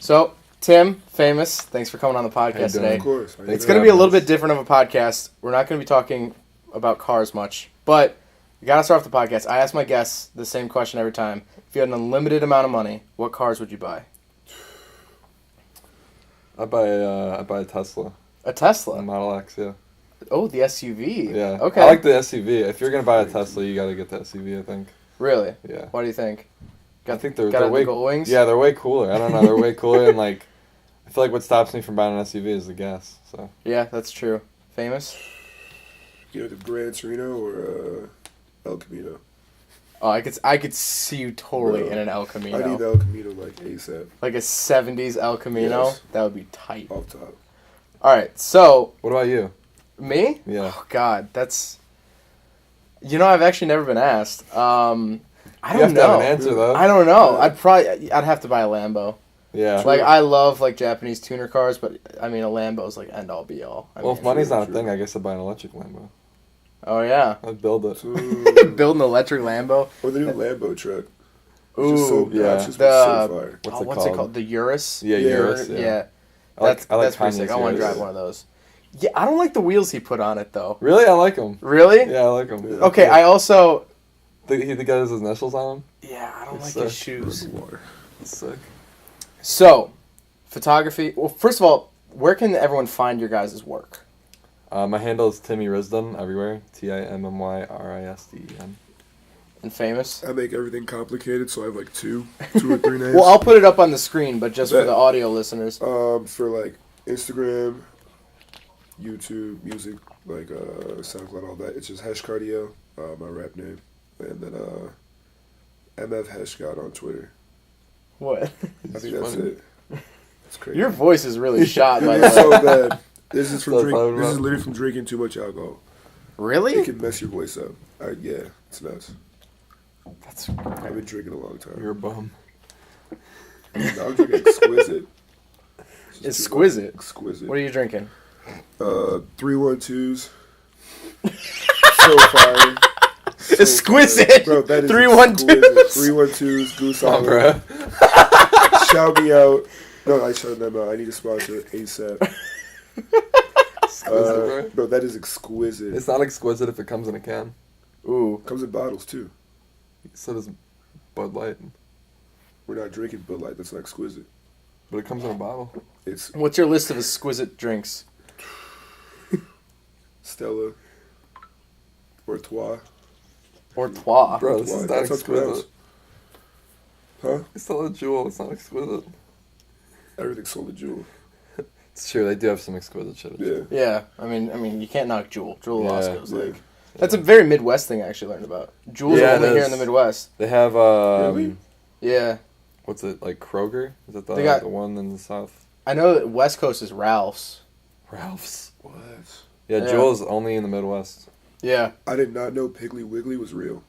So, Tim, Famous, thanks for coming on the podcast today. Of course. It's going to be a little bit different of a podcast. We're not going to be talking about cars much, but we got to start off the podcast. I ask my guests the same question every time. If you had an unlimited amount of money, what cars would you buy? I'd buy a Tesla. A Tesla? A Model X, yeah. Oh, the SUV. Yeah. Okay. I like the SUV. If you're going to buy a Tesla, you got to get the SUV, I think. Really? Yeah. What do you think? I think they're the way gold wings? Yeah, they're way cooler. I don't know. They're way cooler, and like, I feel like what stops me from buying an SUV is the gas. So. Yeah, that's true. Famous? You know, the Gran Torino or El Camino. Oh, I could see you totally in an El Camino. I need the El Camino like ASAP. Like a 70s El Camino? Yes. That would be tight. Off top. All right, so... What about you? Me? Yeah. Oh, God, that's... You know, I've actually never been asked. I don't you have know. to have an answer, though. I don't know. I'd have to buy a Lambo. Yeah. Like, I love, like, Japanese tuner cars, but, I mean, a Lambo's, like, end-all, be-all. Well, if money's not a thing, I guess I'd buy an electric Lambo. Oh, yeah. I'd build it. Build an electric Lambo. Or the new Lambo truck. Ooh, yeah. It's just so fire. What's it called? The Urus? Yeah, Urus, Yeah. I like That's pretty Kanye's sick. I want to Urus. drive one of those. Yeah, I don't like the wheels he put on it, though. Really? I like them. Really? Yeah, I like them. Yeah. Okay, I also... He got his initials on him? Yeah, I don't It's like his sick. shoes. That's sick. So, photography. Well, first of all, where can everyone find your guys' work? My handle is Timmy Risden everywhere. TimmyRisden. And Famous? I make everything complicated, so I have like two or three names. Well, I'll put it up on the screen, but just for the audio listeners. For like Instagram, YouTube, music, like SoundCloud, all that. It's just Hesh Cardio, my rap name, and then MF Heshgod on Twitter. What? I think that's funny. it. It's crazy. Your voice is really shot, by the It's way. so bad. This is That's loud, This is bro. literally from drinking too much alcohol. It Really? can mess your voice up. Yeah, it's nuts. That's I've been drinking a long time. You're a bum. No, I'm drinking Exquisite. It's just too much. Exquisite. Exquisite. What are you drinking? 312s. So fire. So Exquisite. fire. Bro, that is 312s. exquisite. 312s, Goose Come on, Island. bro. Shout me out. No, I shout them out. I need a sponsor ASAP. Exquisite, Bro, that is exquisite. It's not exquisite if it comes in a can. Ooh. Comes in bottles too. So does Bud Light. We're not drinking Bud Light. That's not exquisite. But it comes in a bottle. It's What's your list of exquisite drinks? Stella. Ortois. Ortois. Bro, this Why? is not That's how it's exquisite. Huh? It's still a jewel. It's not exquisite. Everything's sold a jewel. It's true. They do have some exquisite shit. Yeah. Yeah, I mean, you can't knock Jewel. Jewel Yeah, Osco's yeah. like... That's a very Midwest thing I actually learned about. Jewel's Yeah, only it here is. in the Midwest. They have, Really? Yeah. what's it, like Kroger? Is that They got- the one in the South? I know that West Coast is Ralph's. Ralph's. What? Yeah, Yeah. Jewel is only in the Midwest. Yeah. I did not know Piggly Wiggly was real.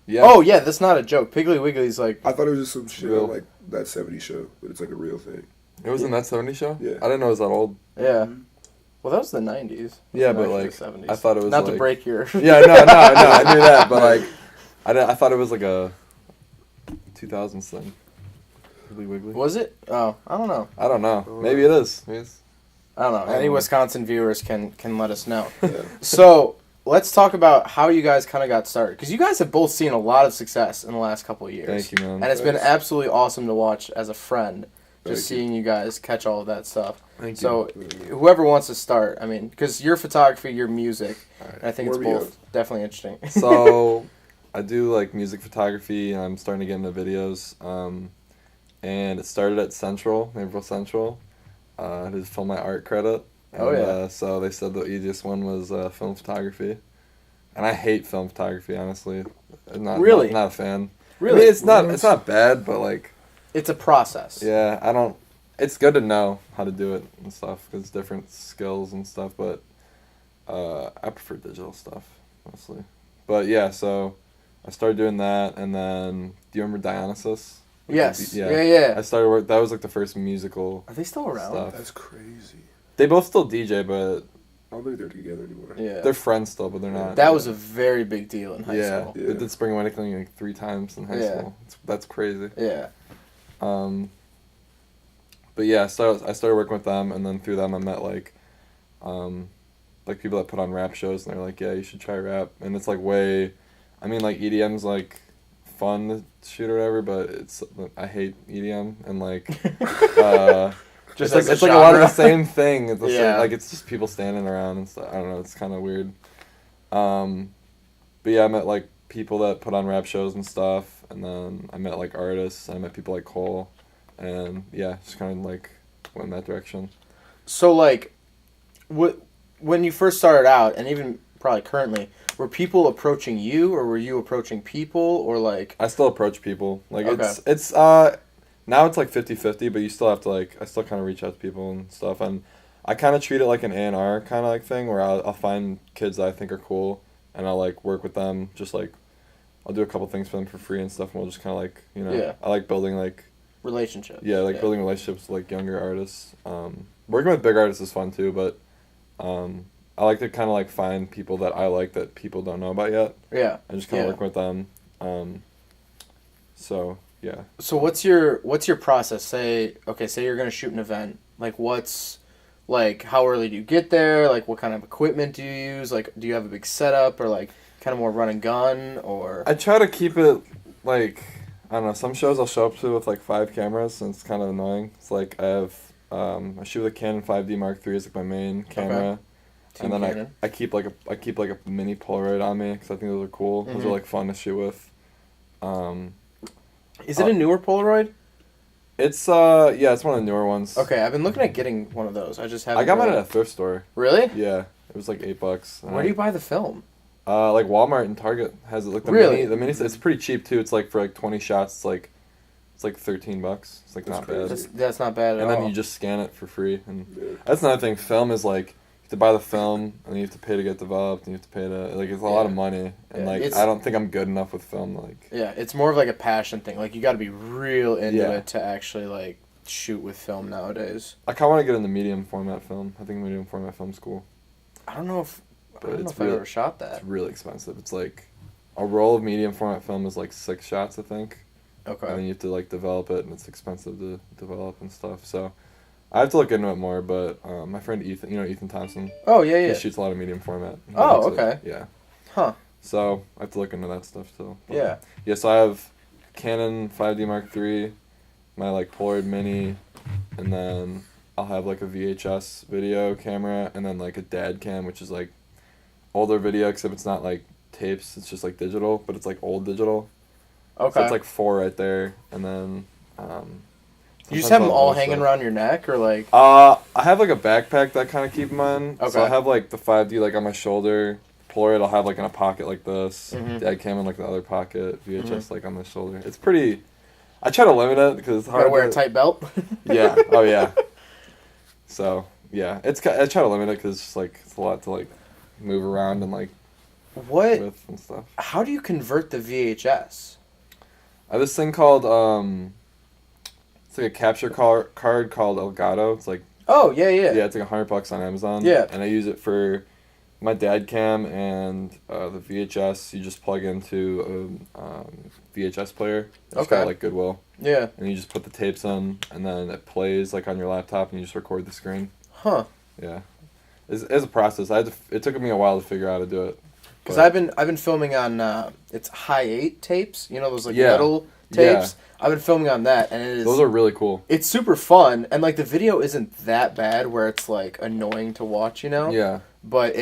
Yeah. Oh, yeah, that's not a joke. Piggly Wiggly's like... I thought it was just some shit Real. on like that 70s show, but it's like a real thing. It was in that 70s show? Yeah. I didn't know it was that old. Yeah. Mhm. Well, that was the 90s. Yeah, Not but actually like, the 70s. I thought it was Not like... to break your... Yeah, no, I knew that, but like, I thought it was like a 2000s thing. Piggly Wiggly. Was it? Oh, I don't know. I don't know. Maybe it is. Maybe it's... I don't know. I Any don't know. Wisconsin viewers can let us know. Yeah. So, let's talk about how you guys kind of got started. Because you guys have both seen a lot of success in the last couple of years. Thank you, man. And it's been Thanks. absolutely awesome to watch as a friend. Just Thank you. seeing you guys catch all of that stuff. Thank you. So, whoever wants to start, I mean, because your photography, your music, Alright, and I think it's warm me both definitely interesting. So, I do like music photography, and I'm starting to get into videos. And it started at Central, Naperville Central. I just filmed my art credit. And, Oh, yeah. So they said the easiest one was film photography, and I hate film photography. Honestly, Really? not a fan. Really? I mean, it's not bad, but like, It's a process. yeah, I don't. It's good to know how to do it and stuff because it's different skills and stuff. But I prefer digital stuff mostly. But yeah, so I started doing that, and then do you remember Dionysus? Yes. Yeah. Yeah. I started work. That was like the first musical Are they still around? stuff. That's crazy. They both still DJ, but I don't think they're together anymore. Yeah. they're friends still, but they're not. That was a very big deal in high yeah. school. Yeah. They did Spring Awakening like 3 times in high Yeah. school. That's crazy. Yeah. But yeah, so I started working with them, and then through them I met like people that put on rap shows, and they're like, yeah, you should try rap, and it's like I mean, like EDM's like fun to shoot or whatever, but I hate EDM, and like Just it's like a lot of the same thing. It's the same, like it's just people standing around and stuff. I don't know, it's kind of weird. But yeah, I met like people that put on rap shows and stuff, and then I met like artists. I met people like Cole, and yeah, just kind of like went in that direction. So like, when you first started out, and even probably currently, were people approaching you, or were you approaching people, or like? I still approach people. Like Okay. it's now it's like 50-50, but you still have to like I still kind of reach out to people and stuff, and I kind of treat it like an A&R kind of like thing where I'll find kids that I think are cool, and I'll like work with them, just like I'll do a couple things for them for free and stuff, and we'll just kind of like I like building like Relationships. Yeah, like building relationships with like younger artists. Working with big artists is fun too, but I like to kind of like find people that I like that people don't know about yet. Yeah. And just kind of work with them. So yeah. So what's your process? Say you're gonna shoot an event. Like how early do you get there? Like what kind of equipment do you use? Like do you have a big setup, or like kind of more run and gun, or? I try to keep it like I don't know. Some shows I'll show up to with like 5 cameras, and it's kind of annoying. It's like I have I shoot with a Canon 5D Mark III as like my main camera. Okay. And then I keep like a mini Polaroid on me because I think those are cool. Mm-hmm. Those are like fun to shoot with. Is it a newer Polaroid? It's it's one of the newer ones. Okay, I've been looking at getting one of those. I just haven't. I got mine at a thrift store. Really? Yeah, it was like $8. Where do you buy the film? Like Walmart and Target has it. Like the mini. It's pretty cheap too. It's like for like 20 shots. It's like $13. It's like not bad. That's not bad at all. And then you just scan it for free. And that's another thing. Film is like. You have to buy the film, and then you have to pay to get developed, and you have to pay to it's a lot of money, and I don't think I'm good enough with film. It's more of like a passion thing. Like you got to be real into it to actually like shoot with film nowadays. I kind of want to get into medium format film. I think medium format film's cool. I don't know if I've ever shot that. It's really expensive. It's like a roll of medium format film is like 6 shots, I think. Okay. And then you have to like develop it, and it's expensive to develop and stuff. So. I have to look into it more, but my friend Ethan, Ethan Thompson. Oh, yeah. He shoots a lot of medium format. Oh, okay. Yeah. Huh. So I have to look into that stuff too. But, yeah. Yeah, so I have Canon 5D Mark III, my like Polaroid Mini, and then I'll have like a VHS video camera, and then like a dad cam, which is like older video, except it's not like tapes, it's just like digital, but it's like old digital. Okay. So it's like 4 right there, and then you just have them all hanging around your neck, or like? I have like a backpack that I kind of keep them on. Okay. So I have like the 5D like on my shoulder. Polaroid I'll have like in a pocket like this. Mm-hmm. Dad cam in like the other pocket. VHS like on the shoulder. It's pretty. I try to limit it because it's hard. Gotta wear a tight belt. Yeah. Oh yeah. So yeah, I try to limit it because it's just like it's a lot to like move around and like. What? With and stuff. How do you convert the VHS? I have this thing called It's like a capture card called Elgato. It's like yeah. Yeah, it's like $100 on Amazon. Yeah. And I use it for my dad cam and the VHS. You just plug into a VHS player. It's got like Goodwill. Yeah. And you just put the tapes in, and then it plays like on your laptop, and you just record the screen. Huh. Yeah. It's a process. It took me a while to figure out how to do it. Because I've been filming on it's high 8 tapes. You know those like metal tapes. Yeah. I've been filming on that, and those are really cool. It's super fun, and like the video isn't that bad where it's like annoying to watch, Yeah. But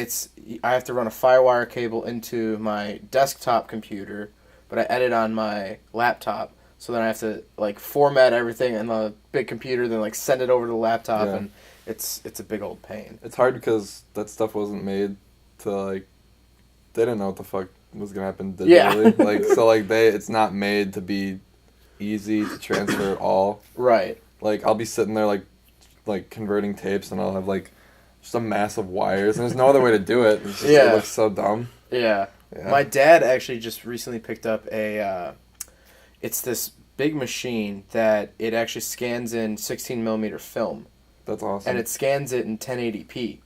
I have to run a FireWire cable into my desktop computer, but I edit on my laptop, so then I have to like format everything in the big computer, then like send it over to the laptop, and it's a big old pain. It's hard because that stuff wasn't made to like. They didn't know what the fuck was gonna happen digitally. Yeah. It's not made to be easy to transfer at all. Right. Like I'll be sitting there like converting tapes, and I'll have like just a mass of wires, and there's no other way to do it. It's just, it looks so dumb. Yeah. My dad actually just recently picked up it's this big machine that it actually scans in 16mm film. That's awesome. And it scans it in 1080p.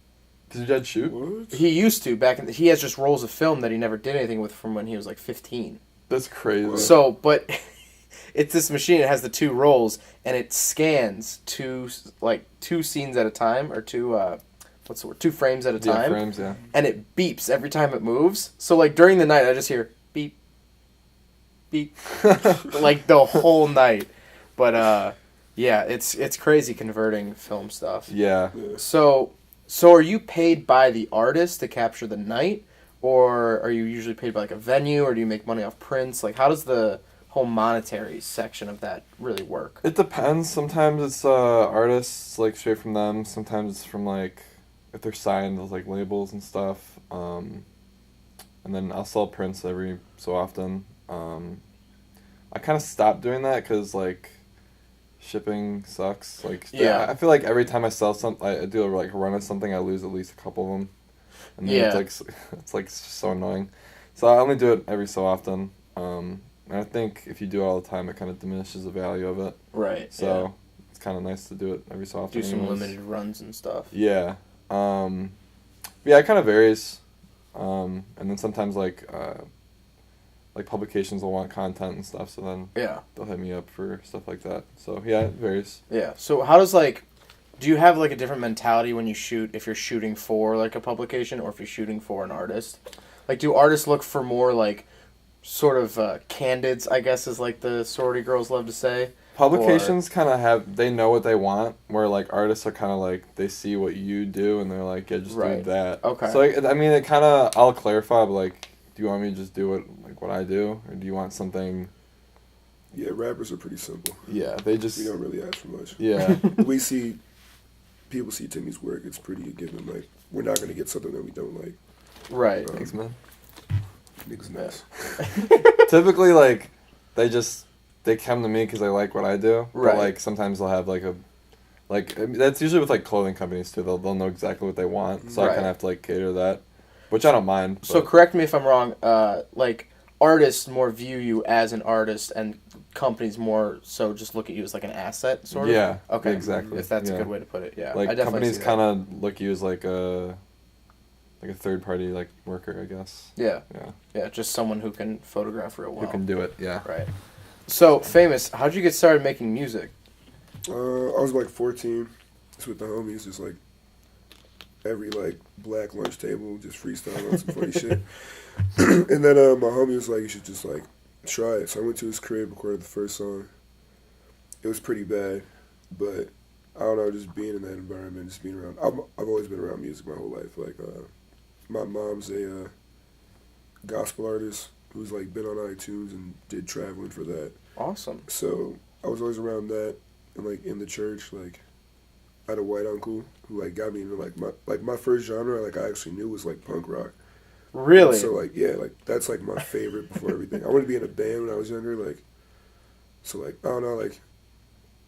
Does your dad shoot? What? He used to he has just rolls of film that he never did anything with from when he was like 15. That's crazy. So, but it's this machine. It has the 2 rolls, and it scans 2 scenes at a time, or 2 what's the word? 2 frames at a time. Yeah, frames, yeah. And it beeps every time it moves. So like during the night, I just hear beep, beep, like the whole night. But yeah, it's crazy converting film stuff. Yeah. So are you paid by the artist to capture the night, or are you usually paid by like a venue, or do you make money off prints? Like, how does the whole monetary section of that really work? It depends. Sometimes it's artists, like straight from them. Sometimes it's from like if they're signed with like labels and stuff. And then I'll sell prints every so often. I kind of stopped doing that because like shipping sucks. Like Yeah. I feel like every time I sell something, I do like a run of something, I lose at least a couple of them. And then Yeah. it's like so annoying. So I only do it every so often. And I think if you do it all the time, it kind of diminishes the value of it. Right. So it's kind of nice to do it every so often. Do some anyways. limited runs and stuff. Yeah. Yeah, it kind of varies. And then sometimes like publications will want content and stuff, so then Yeah. they'll hit me up for stuff like that. So yeah, it varies. Yeah. So how does do you have like a different mentality when you shoot, if you're shooting for like a publication or if you're shooting for an artist? Like, do artists look for more like sort of candids, I guess is like the sorority girls love to say? Publications kind of they know what they want, where like artists are kind of like, they see what you do and they're like, yeah, just Right. do that. Okay. So I mean, it kind of, I'll clarify, but like, do you want me to just do what I do, or do you want something? Yeah, rappers are pretty simple. Yeah, they just. We don't really ask for much. Yeah. People see Timmy's work, it's pretty a given. Like, we're not going to get something that we don't like. Right. Thanks, man. Niggas nice. Typically, like, they come to me because they like what I do. Right. But, like, sometimes they'll have, like, I mean, that's usually with, like, clothing companies, too. They'll know exactly what they want. So I Right. kind of have to, like, cater to that. Which I don't mind. So but- correct me if I'm wrong, like, artists more view you as an artist, and companies more so just look at you as like an asset, sort of? Yeah. Okay. Exactly. If that's a yeah. good way to put it, yeah. Like, I definitely companies see that. kind of look at you as, like a third-party, like, worker, I guess. Yeah. Yeah. Yeah, just someone who can photograph real well. Who can do it, yeah. Right. So, Famous, how'd you get started making music? I was like 14. Just with the homies, just like every like black lunch table, just freestyle on some funny shit. And then my homie was like, "You should just like try it." So I went to his crib, recorded the first song. It was pretty bad, but I don't know, just being in that environment, just being around. I've always been around music my whole life. Like my mom's a gospel artist who's like been on iTunes and did traveling for that. Awesome. So I was always around that, and like in the church, like I had a white uncle who like got me into like my first genre like I actually knew was like punk rock. Really? So like yeah, like that's like my favorite before everything. I wanted to be in a band when I was younger, like so like I don't know, like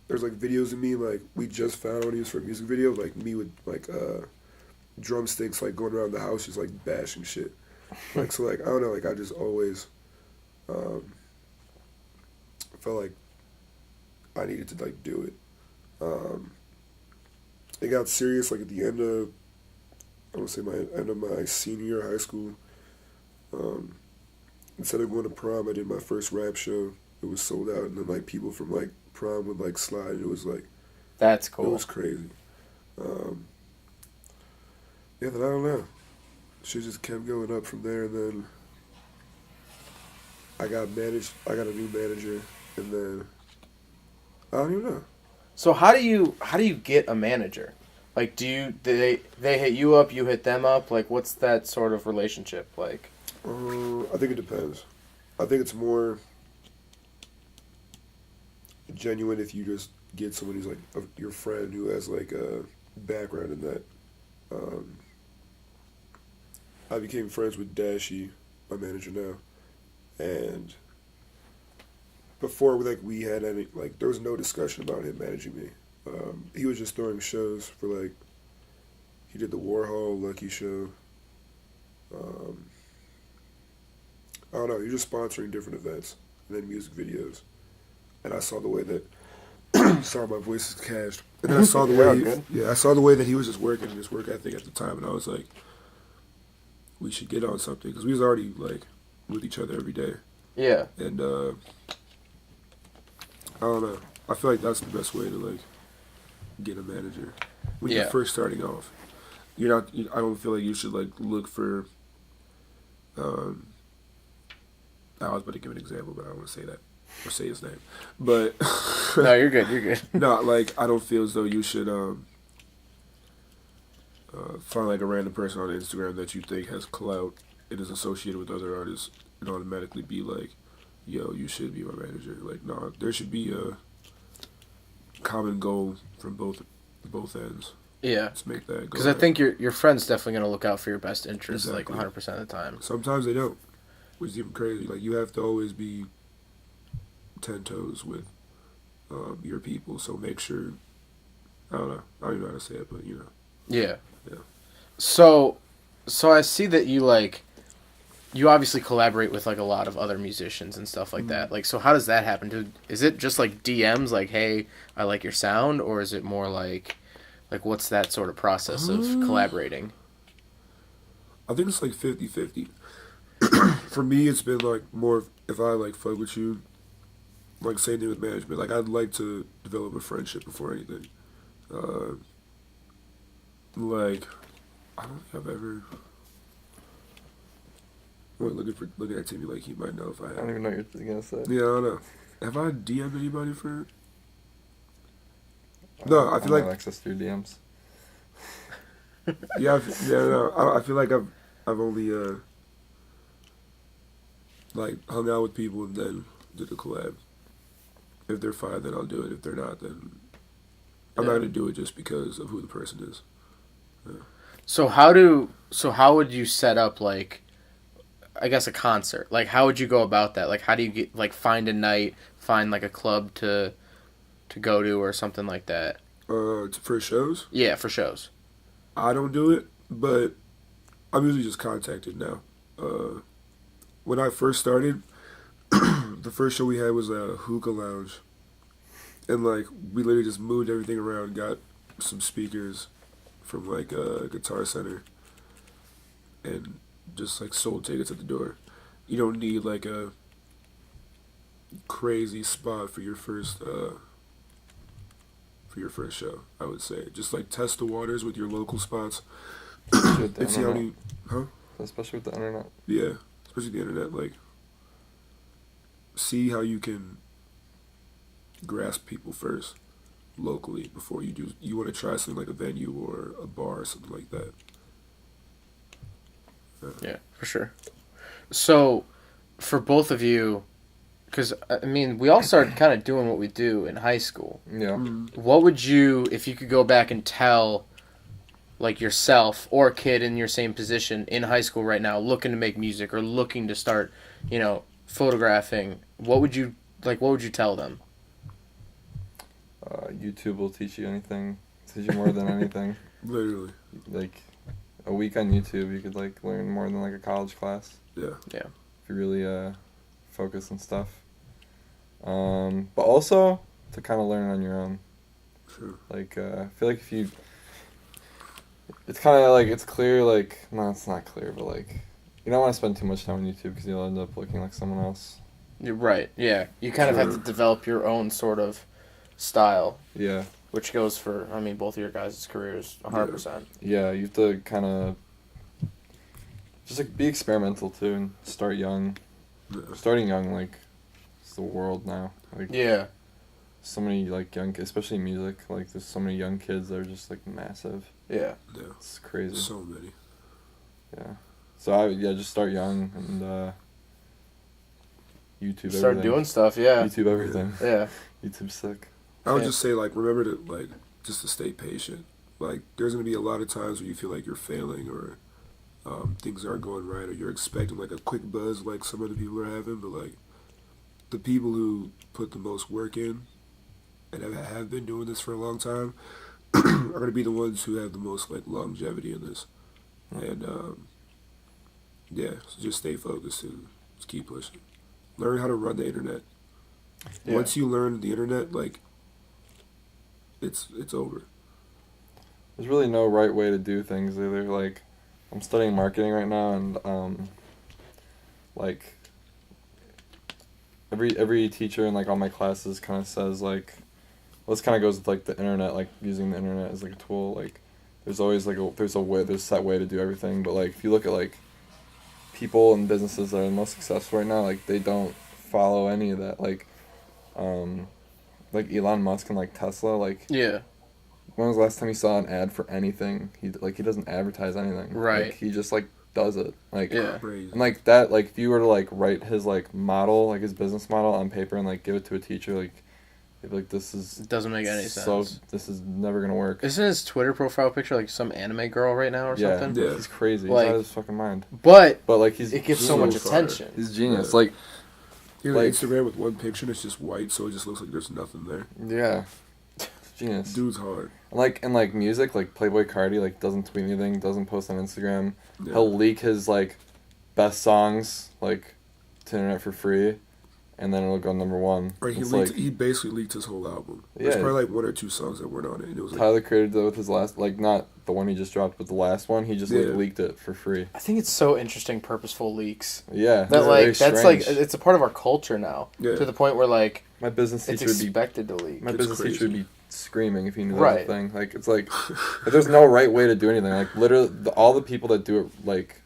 there's like videos of me like we just found when he was for a music video, like me with like drumsticks like going around the house just like bashing shit. Like so like I don't know, like I just always felt like I needed to like do it. It got serious like at the end of end of my senior year of high school. Instead of going to prom, I did my first rap show. It was sold out, and then like people from like prom would like slide. It was like That's cool. it was crazy. Yeah, then I don't know. Shit just kept going up from there, and then I got a new manager, and then I don't even know. So how do you get a manager? Like, they hit you up, you hit them up? Like, what's that sort of relationship like? I think it depends. I think it's more genuine if you just get someone who's like your friend who has like a background in that. I became friends with Dashy, my manager now, and before we had any there was no discussion about him managing me. He was just throwing shows for like he did the Warhol Lucky show. I don't know, he was just sponsoring different events and then music videos. And I saw the way that sorry, my voice is cashed. And then I saw the way I saw the way that he was just working, his work ethic at the time, and I was like, we should get on something, because we was already like with each other every day. Yeah. And I don't know. I feel like that's the best way to like get a manager when you're Yeah. first starting off. You're not. I don't feel like you should like look for. Um, I was about to give an example, but I don't want to say that or say his name. But No, you're good. You're good. no, like I don't feel as though you should find like a random person on Instagram that you think has clout and is associated with other artists and automatically be like, "Yo, you should be my manager." Like, nah, there should be a common goal from both ends. Yeah. Let's make that go. Because I think your friend's definitely gonna look out for your best interests Exactly. like 100% of the time. Sometimes they don't, which is even crazy. Like you have to always be 10 toes with your people. So make sure. I don't know. I don't even know how to say it, but you know. Yeah. Yeah. So I see that you obviously collaborate with like a lot of other musicians and stuff like that. Like, so how does that happen? Is it just like DMs like, hey, I like your sound, or is it more like what's that sort of process of collaborating? I think it's like 50-50. For me, it's been like more if I like fuck with you, like same thing with management. Like I'd like to develop a friendship before anything. Like I don't think I've ever. Wait, looking at Timmy like he might know if I I have. don't even know what you're gonna say. Yeah, I don't know. Have I DM'd anybody for? No, I feel don't have like access to your DMs. no. I feel like I've only like hung out with people and then did a collab. If they're fine, then I'll do it. If they're not, then I'm not Yeah. gonna do it just because of who the person is. So how would you set up like, I guess, a concert? Like, how would you go about that? Like, how do you get like find a night, find like a club to go to or something like that? For shows, Yeah, for shows. I don't do it, but I'm usually just contacted now. When I first started, the first show we had was a hookah lounge, and like we literally just moved everything around, got some speakers from like a Guitar Center, and just like sold tickets at the door. You don't need like a crazy spot for your first show. I would say just like test the waters with your local spots Especially with the and see how internet. many. Especially with the internet. Yeah, especially the internet. Like, see how you can grasp people first locally before you do. You want to try something like a venue or a bar or something like that. Yeah, for sure. So, for both of you, because I mean, we all started kind of doing what we do in high school. Yeah. What would you, if you could go back and tell, like yourself or a kid in your same position in high school right now, looking to make music or looking to start, photographing? What would you tell them? YouTube will teach you anything. Teach you more than anything. Literally. Like, a week on YouTube, you could like learn more than like a college class. Yeah. Yeah. If you really focus and stuff. But also to kind of learn on your own. True. Like, I feel like if you, it's kind of like, it's clear, like, no, it's not clear, but like, you don't want to spend too much time on YouTube because you'll end up looking like someone else. You're right. Yeah. You kind of have to develop your own sort of style, Yeah. which goes for, I mean, both of your guys' careers, 100%. Yeah, you have to kind of just like be experimental too and start young. Yeah. Starting young, like, it's the world now. Like, Yeah. so many like young kids, especially in music. Like, there's so many young kids that are just like massive. Yeah. Yeah. It's crazy. So many. Yeah. So just start young and YouTube. Start everything. doing stuff, yeah. YouTube everything. Yeah. YouTube's sick. I would Yeah. just say like remember to like just to stay patient. Like there's gonna be a lot of times where you feel like you're failing or things aren't going right or you're expecting like a quick buzz like some other people are having, but like the people who put the most work in and have been doing this for a long time are gonna be the ones who have the most like longevity in this. And so just stay focused and just keep pushing. Learn how to run the internet. Yeah. Once you learn the internet, like it's over. There's really no right way to do things either. Like, I'm studying marketing right now, and like, every teacher in like all my classes kind of says like, well, this kind of goes with like the internet, like using the internet as like a tool. Like, there's always like there's a set way to do everything. But like if you look at like people and businesses that are the most successful right now, like they don't follow any of that. Like Elon Musk and like Tesla, like Yeah. when was the last time you saw an ad for anything? He doesn't advertise anything. Right. Like, he just like does it. Like Yeah. Crazy. and like that, like if you were to like write his like model, like his business model on paper and like give it to a teacher, like they'd be like, this is It doesn't make any sense. this is never gonna work. Isn't his Twitter profile picture like some anime girl right now or Yeah, something? Yeah. he's crazy. Like- He's out of his fucking mind. But But like it gets so so much fire. attention. he's genius. Yeah. Like You like- Instagram with one picture and it's just white, so it just looks like there's nothing there. yeah, genius. Dude's hard. And like music, like Playboy Cardi, like doesn't tweet anything, doesn't post on Instagram. Yeah. He'll leak his like best songs like to the internet for free, and then it'll go number one. Right, It's he basically leaked his whole album. There's Yeah. probably like one or two songs that weren't on it, and it was like, Tyler Creator did it with his last, like not the one he just dropped, but the last one. He just Yeah. like leaked it for free. I think it's so interesting, purposeful leaks. Yeah, That it's like very that's like strange. it's a part of our culture now. Yeah. To the point where like My business it's teacher would be expected to leak. my It's business teacher would crazy. be screaming if he knew that Right. was a thing. Like it's like but there's no right way to do anything. Like literally, all the people that do it like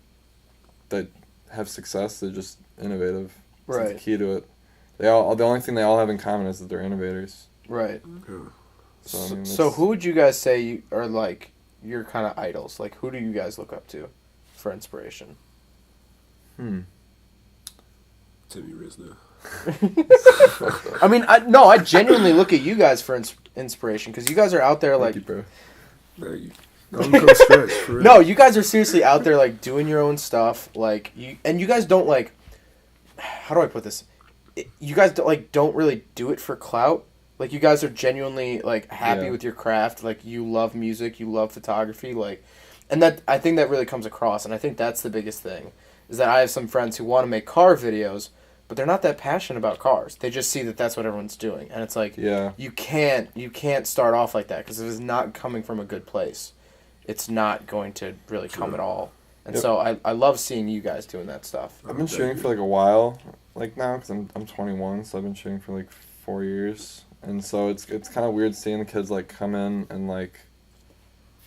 that have success, they're just innovative. That's Right. the key to it. The only thing they all have in common is that they're innovators. Right. yeah. So, I mean, So that's- who would you guys say you are like your kind of idols? Like who do you guys look up to for inspiration? Timmy Risden. I mean, I genuinely look at you guys for inspiration because you guys are out there like Thank you, bro. Thank you. I'm come stretch, for real. no, you guys are seriously out there like doing your own stuff. Like you guys don't like. How do I put this? You guys don't really do it for clout. Like you guys are genuinely like happy Yeah. with your craft. Like you love music, you love photography. Like, and that I think that really comes across. And I think that's the biggest thing is that I have some friends who want to make car videos, but they're not that passionate about cars. They just see that that's what everyone's doing, and it's like Yeah. you can't start off like that because if it's not coming from a good place, it's not going to really come at all. And Yep. so I love seeing you guys doing that stuff. I've been shooting for like a while, like now, because I'm 21, so I've been shooting for like 4 years, and so it's kind of weird seeing the kids like come in and like,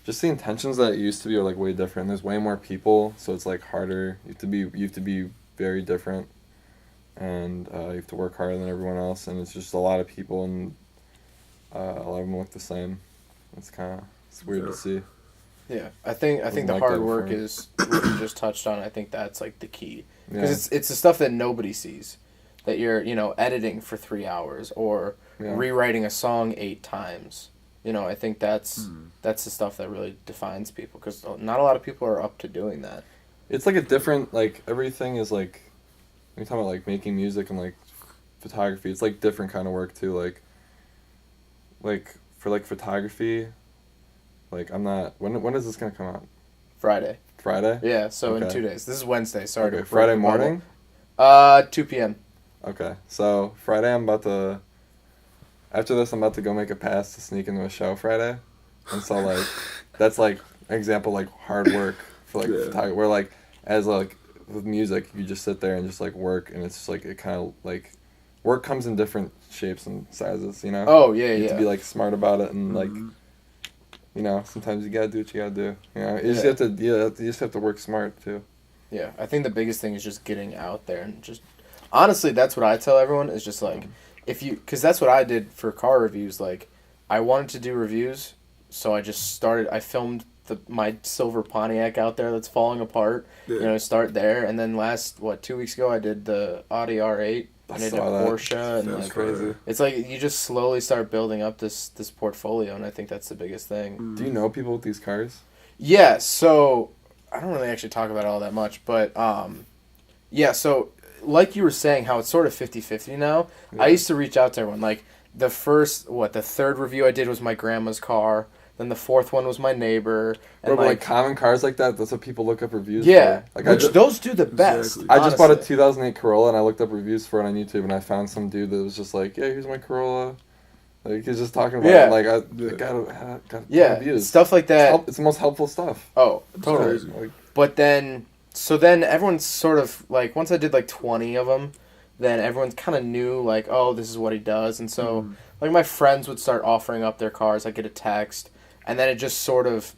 just the intentions that it used to be are like way different. There's way more people, so it's like harder. You have to be very different, and you have to work harder than everyone else, and it's just a lot of people, and a lot of them look the same. It's weird Yeah. to see. Yeah, I think Wasn't the like hard that work before. is what you just touched on. I think that's like the key because Yeah. it's the stuff that nobody sees. That you're editing for 3 hours or Yeah. rewriting a song 8 times. I think that's the stuff that really defines people because not a lot of people are up to doing that. It's like a different, like, everything is like, when you're talking about like making music and like photography, it's like different kind of work too. Like for like photography, like I'm not, when is this gonna come out? Friday. Friday? Yeah, so in Okay. 2 days. This is Wednesday. Sorry Okay, to Friday break the bubble. morning? 2 p.m. Okay, so Friday after this I'm about to go make a pass to sneak into a show Friday. And so like, that's like example like hard work for like Yeah. photography, where like, as like with music, you just sit there and just like work, and it's just like, it kind of like, work comes in different shapes and sizes, you know? Oh, yeah, You have yeah. to be like smart about it, and like, Mhm. sometimes you gotta do what you gotta do. You just Yeah. have to, you just have to work smart too. Yeah, I think the biggest thing is just getting out there and just honestly, that's what I tell everyone is just like because that's what I did for car reviews. Like, I wanted to do reviews, so I filmed my silver Pontiac out there that's falling apart. Yeah. Start there, and then 2 weeks ago I did the Audi R8. And I did a saw that. Porsche, and That's like crazy. it's like you just slowly start building up this portfolio, and I think that's the biggest thing. Do you know people with these cars? Yeah, so I don't really actually talk about it all that much, but yeah, so like you were saying, how it's sort of 50-50 now. Yeah. I used to reach out to everyone. Like the third review I did was my grandma's car. Then the fourth one was my neighbor. And Bro, but like common cars like that, that's what people look up reviews yeah, for. Like which those do the best. Exactly. I just bought a honestly. 2008 Corolla, and I looked up reviews for it on YouTube, and I found some dude that was just like, yeah, here's my Corolla. Like, he's just talking about Yeah. it. Like, I Yeah. got Yeah, reviews. stuff like that. It's the most helpful stuff. Oh, totally. Crazy. Like, But then everyone's sort of like, once I did like 20 of them, then everyone kind of knew, like, oh, this is what he does. And so, like, my friends would start offering up their cars. I'd get a text. And then it just sort of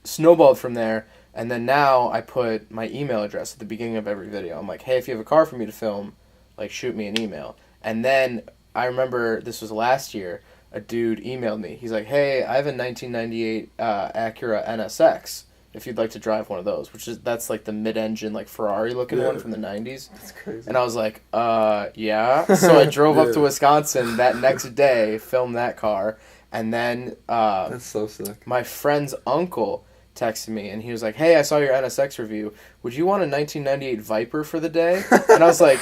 snowballed from there. And then now I put my email address at the beginning of every video. I'm like, hey, if you have a car for me to film, like, shoot me an email. And then I remember this was last year, a dude emailed me. He's like, hey, I have a 1998 Acura NSX. If you'd like to drive one of those, that's like the mid-engine, like Ferrari looking one from the 90s. That's crazy. And I was like, yeah. So I drove up to Wisconsin that next day, filmed that car, and then that's so sick. My friend's uncle texted me, and he was like, hey, I saw your NSX review. Would you want a 1998 Viper for the day? And I was like,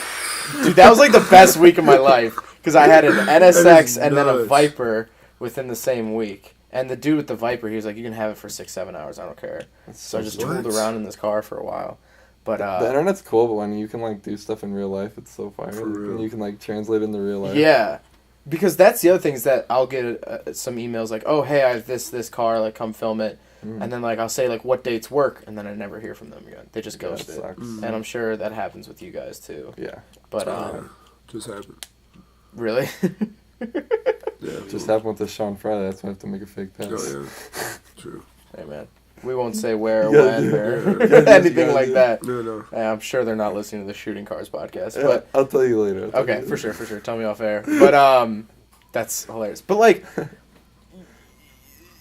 dude, that was like the best week of my life, because I had an NSX and then a Viper within the same week. And the dude with the Viper, he was like, you can have it for 6-7 hours, I don't care. So I just tooled around in this car for a while. But the internet's cool, but when you can, like, do stuff in real life, it's so fire. And you can, like, translate it into real life. Yeah. Because that's the other thing, is that I'll get some emails like, oh, hey, I have this car, like, come film it. And then, like, I'll say, like, what dates work, and then I never hear from them again. They just ghost it. And I'm sure that happens with you guys, too. Yeah. But, just happened. Really? Yeah, just happened with the Sean Friday. That's why I have to make a fake pass. Oh, yeah. True. Hey, man. We won't say where or when or anything like that. No. I'm sure they're not listening to the Shooting Cars podcast. Yeah, But I'll tell you later. Okay, for sure. Tell me off air. But that's hilarious. But, like,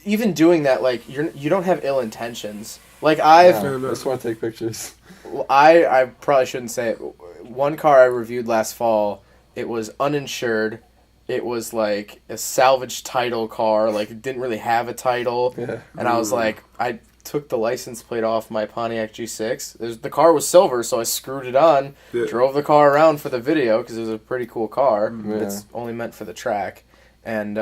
even doing that, like, you don't have ill intentions. Like, I just want to take pictures. I probably shouldn't say it. One car I reviewed last fall, it was uninsured. It was like a salvage title car, like it didn't really have a title. Yeah. And I was like, I took the license plate off my Pontiac G6. The car was silver, so I screwed it on, drove the car around for the video because it was a pretty cool car. It's only meant for the track. And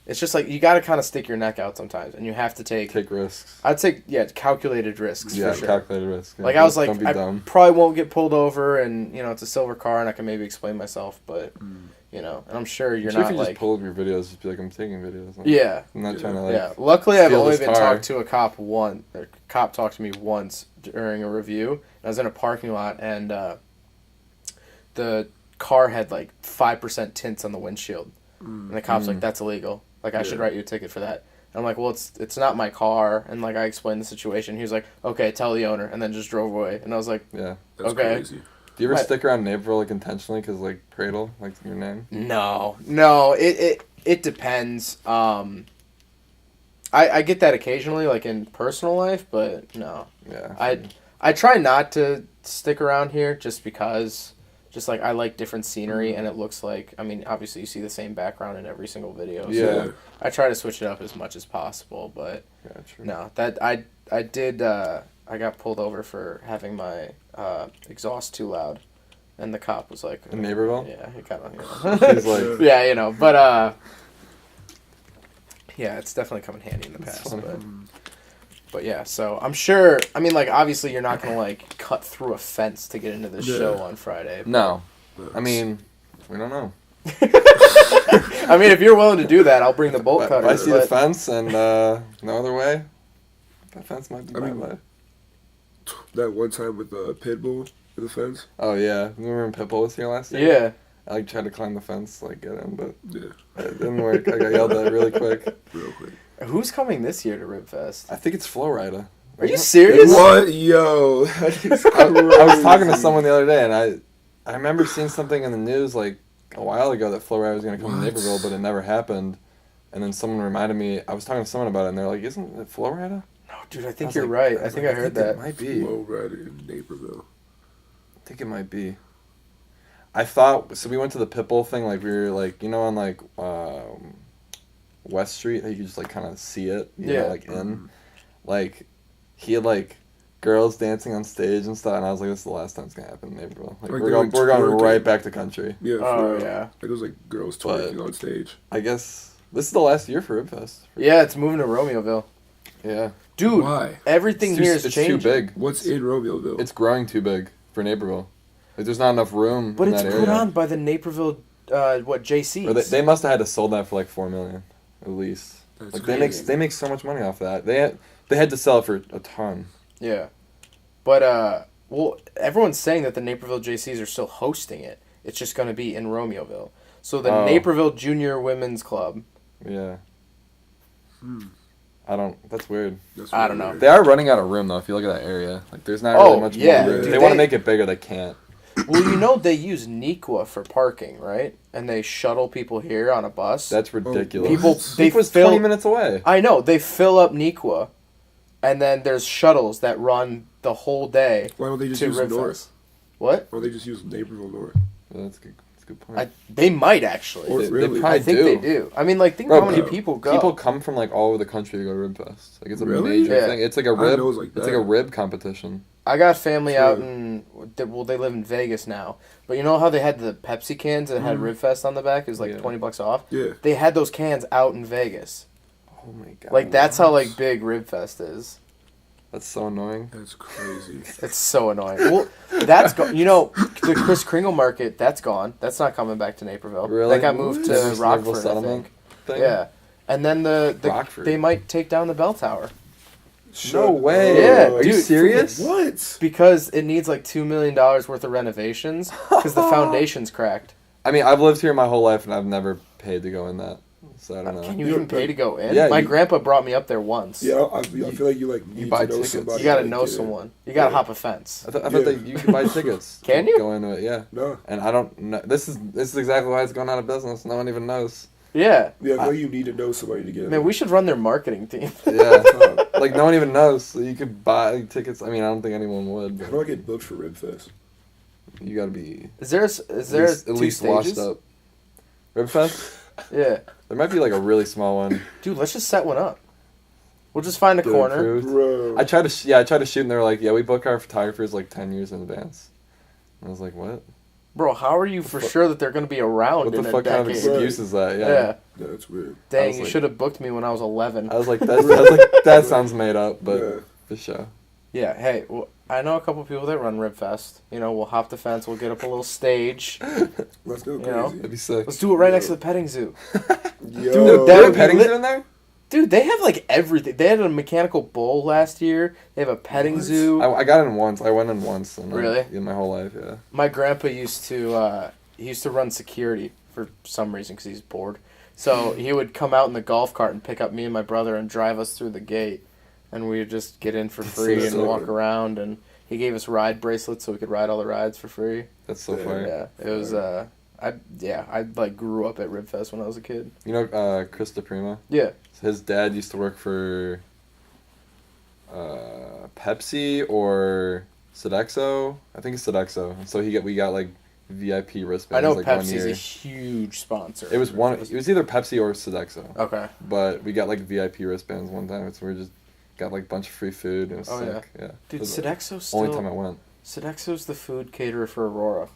it's just like, you got to kind of stick your neck out sometimes, and you have to take risks. I'd say, calculated risks. Yeah, for sure. calculated risks. Yeah. Like, I was like, I dumb. probably won't get pulled over, and, you know, it's a silver car, and I can maybe explain myself, but, you know, and I'm sure you're not, if you like... just pull up your videos, just be like, I'm taking videos. I'm not trying to, like... Yeah, luckily I've only been car. talked to a cop once. A cop talked to me once during a review. I was in a parking lot, and the car had, like, 5% tints on the windshield. And the cop's like, that's illegal. Like, I should write you a ticket for that. And I'm like, well, it's not my car. And, like, I explained the situation. He was like, okay, tell the owner. And then just drove away. And I was like, yeah, that's okay. Crazy. Do you ever stick around Naperville, like, intentionally because, like, Cradle, like, your name? No. It depends. I get that occasionally, like, in personal life, but no. Yeah. I try not to stick around here just because... Just, like, I like different scenery, and it looks like... I mean, obviously, you see the same background in every single video. Yeah. So I try to switch it up as much as possible, but... Yeah, true. No, that... I did... I got pulled over for having my exhaust too loud, and the cop was like... In Naperville? Yeah, he kind of... You know. He's like... Yeah, you know, but... yeah, it's definitely come in handy in the past, But yeah, so I'm sure, I mean, like, obviously you're not going to, like, cut through a fence to get into the show on Friday. No. I mean, we don't know. I mean, if you're willing to do that, I'll bring the bolt cutter. If I see the fence and no other way, that fence might be my way. That one time with the Pitbull in the fence? Oh, yeah. Remember when Pitbull was here last year? Yeah. I, like, tried to climb the fence, like, get in, but Yeah. it didn't work. I got yelled at really quick. Real quick. Who's coming this year to Ribfest? I think it's Flowrider. Are you serious? What? Yo. That is I was talking to someone the other day, and I remember seeing something in the news, like, a while ago that Flowrider was going to come to Naperville, but it never happened. And then someone reminded me, I was talking to someone about it, and they're like, isn't it Flowrider? No, dude, I think you're right. I think I heard that. It might be. Flowrider in Naperville. I think it might be. I thought, so we went to the Pitbull thing, like, we were, like, you know, on, like, West Street, you could just, like, kind of see it, you know, like, in. Like, he had, like, girls dancing on stage and stuff, and I was like, this is the last time it's going to happen in Naperville. Like, we're going right back to country. Yeah, yeah. Like, it was, like, girls twerking on stage. I guess this is the last year for Ribfest. Yeah, it's moving to Romeoville. Yeah. Dude, why? Everything here is changing. It's too big. What's in Romeoville? It's growing too big for Naperville. Like, there's not enough room but in that area. But it's put on by the Naperville, JCs. Or they must have had to sold that for, like, $4 million, at least. That's like, crazy. they make so much money off that. They had to sell it for a ton. Yeah. But, Well, everyone's saying that the Naperville JCs are still hosting it. It's just going to be in Romeoville. So the Naperville Junior Women's Club. Yeah. That's weird. I don't know. They are running out of room, though, if you look at that area. Like, there's not really much more room. They want to make it bigger, they can't. Well, you know they use Nequa for parking, right? And they shuttle people here on a bus. That's ridiculous. People, Nequa's 20 minutes away. I know. They fill up Nequa, and then there's shuttles that run the whole day. Why don't they just use North? What? Or they just use Naperville North? Yeah, that's a good point. They might actually. Or really? They probably I think do. they do. I mean, like, think how many people go. People come from like all over the country to go to Ribfest. Like, it's a Really? major thing. It's like a rib. It's like it's like a rib competition. I got family out in. Well, they live in Vegas now. But you know how they had the Pepsi cans that had Ribfest on the back? It was like $20 off. Yeah. They had those cans out in Vegas. Oh my god. Like, that's how like big Ribfest is. That's so annoying. That's crazy. It's so annoying. Well, that's gone. You know, the Kris Kringle Market, that's gone. That's not coming back to Naperville. Really? That got moved to Naperville Rockford, settlement I think. Yeah. And then they might take down the bell tower. No way. Yeah, Are you dude, serious? What? Because it needs like $2 million worth of renovations because the foundation's cracked. I mean, I've lived here my whole life and I've never paid to go in that. So I don't know. Can you even pay to go in? Yeah, My grandpa brought me up there once. Yeah, I feel like you need buy to know tickets. somebody. You gotta know someone. You gotta hop a fence. I thought that you could buy tickets. Can you? Go into it, yeah. No. And I don't know. This is exactly why it's going out of business. No one even knows. Yeah. Yeah, I feel like you need to know somebody to get it. Man, we should run their marketing team. Yeah. Like, no one even knows. So you could buy tickets. I mean, I don't think anyone would. How do I get booked for Ribfest? You gotta be... Is there at least washed up. Ribfest? Yeah. There might be like a really small one. Dude, let's just set one up. We'll just find a corner. Bro. I tried to shoot and they were like, yeah, we book our photographers like 10 years in advance. And I was like, what? Bro, how are you for sure that they're going to be around What in the a fuck kind of decade? excuse is that? Yeah. Yeah. That's weird. Dang, you should have booked me when I was 11. I was like, that sounds made up, but for sure. Yeah, hey, well, I know a couple people that run Ribfest. You know, we'll hop the fence, we'll get up a little stage. Let's go crazy. You know? That'd be sick. Let's do it right next to the petting zoo. Yo. Dude, They have a petting zoo in there? Dude, they have like everything. They had a mechanical bull last year. They have a petting zoo. I got in once. I went in once. And Really? In my whole life, yeah. My grandpa used to run security for some reason because he's bored. So he would come out in the golf cart and pick up me and my brother and drive us through the gate. And we would just get in for free and walk around. And he gave us ride bracelets so we could ride all the rides for free. That's so funny. Yeah, it was, I like grew up at Ribfest when I was a kid. You know Chris DePrima? Yeah. His dad used to work for Pepsi or Sodexo. I think it's Sodexo. And so we got like VIP wristbands. I know like Pepsi's 1 year. a huge sponsor. It was either Pepsi or Sodexo. Okay. But we got like VIP wristbands one time, so we just got like a bunch of free food. And it was sick. Yeah. Dude, Sodexo's still... Only time I went. Sodexo's the food caterer for Aurora.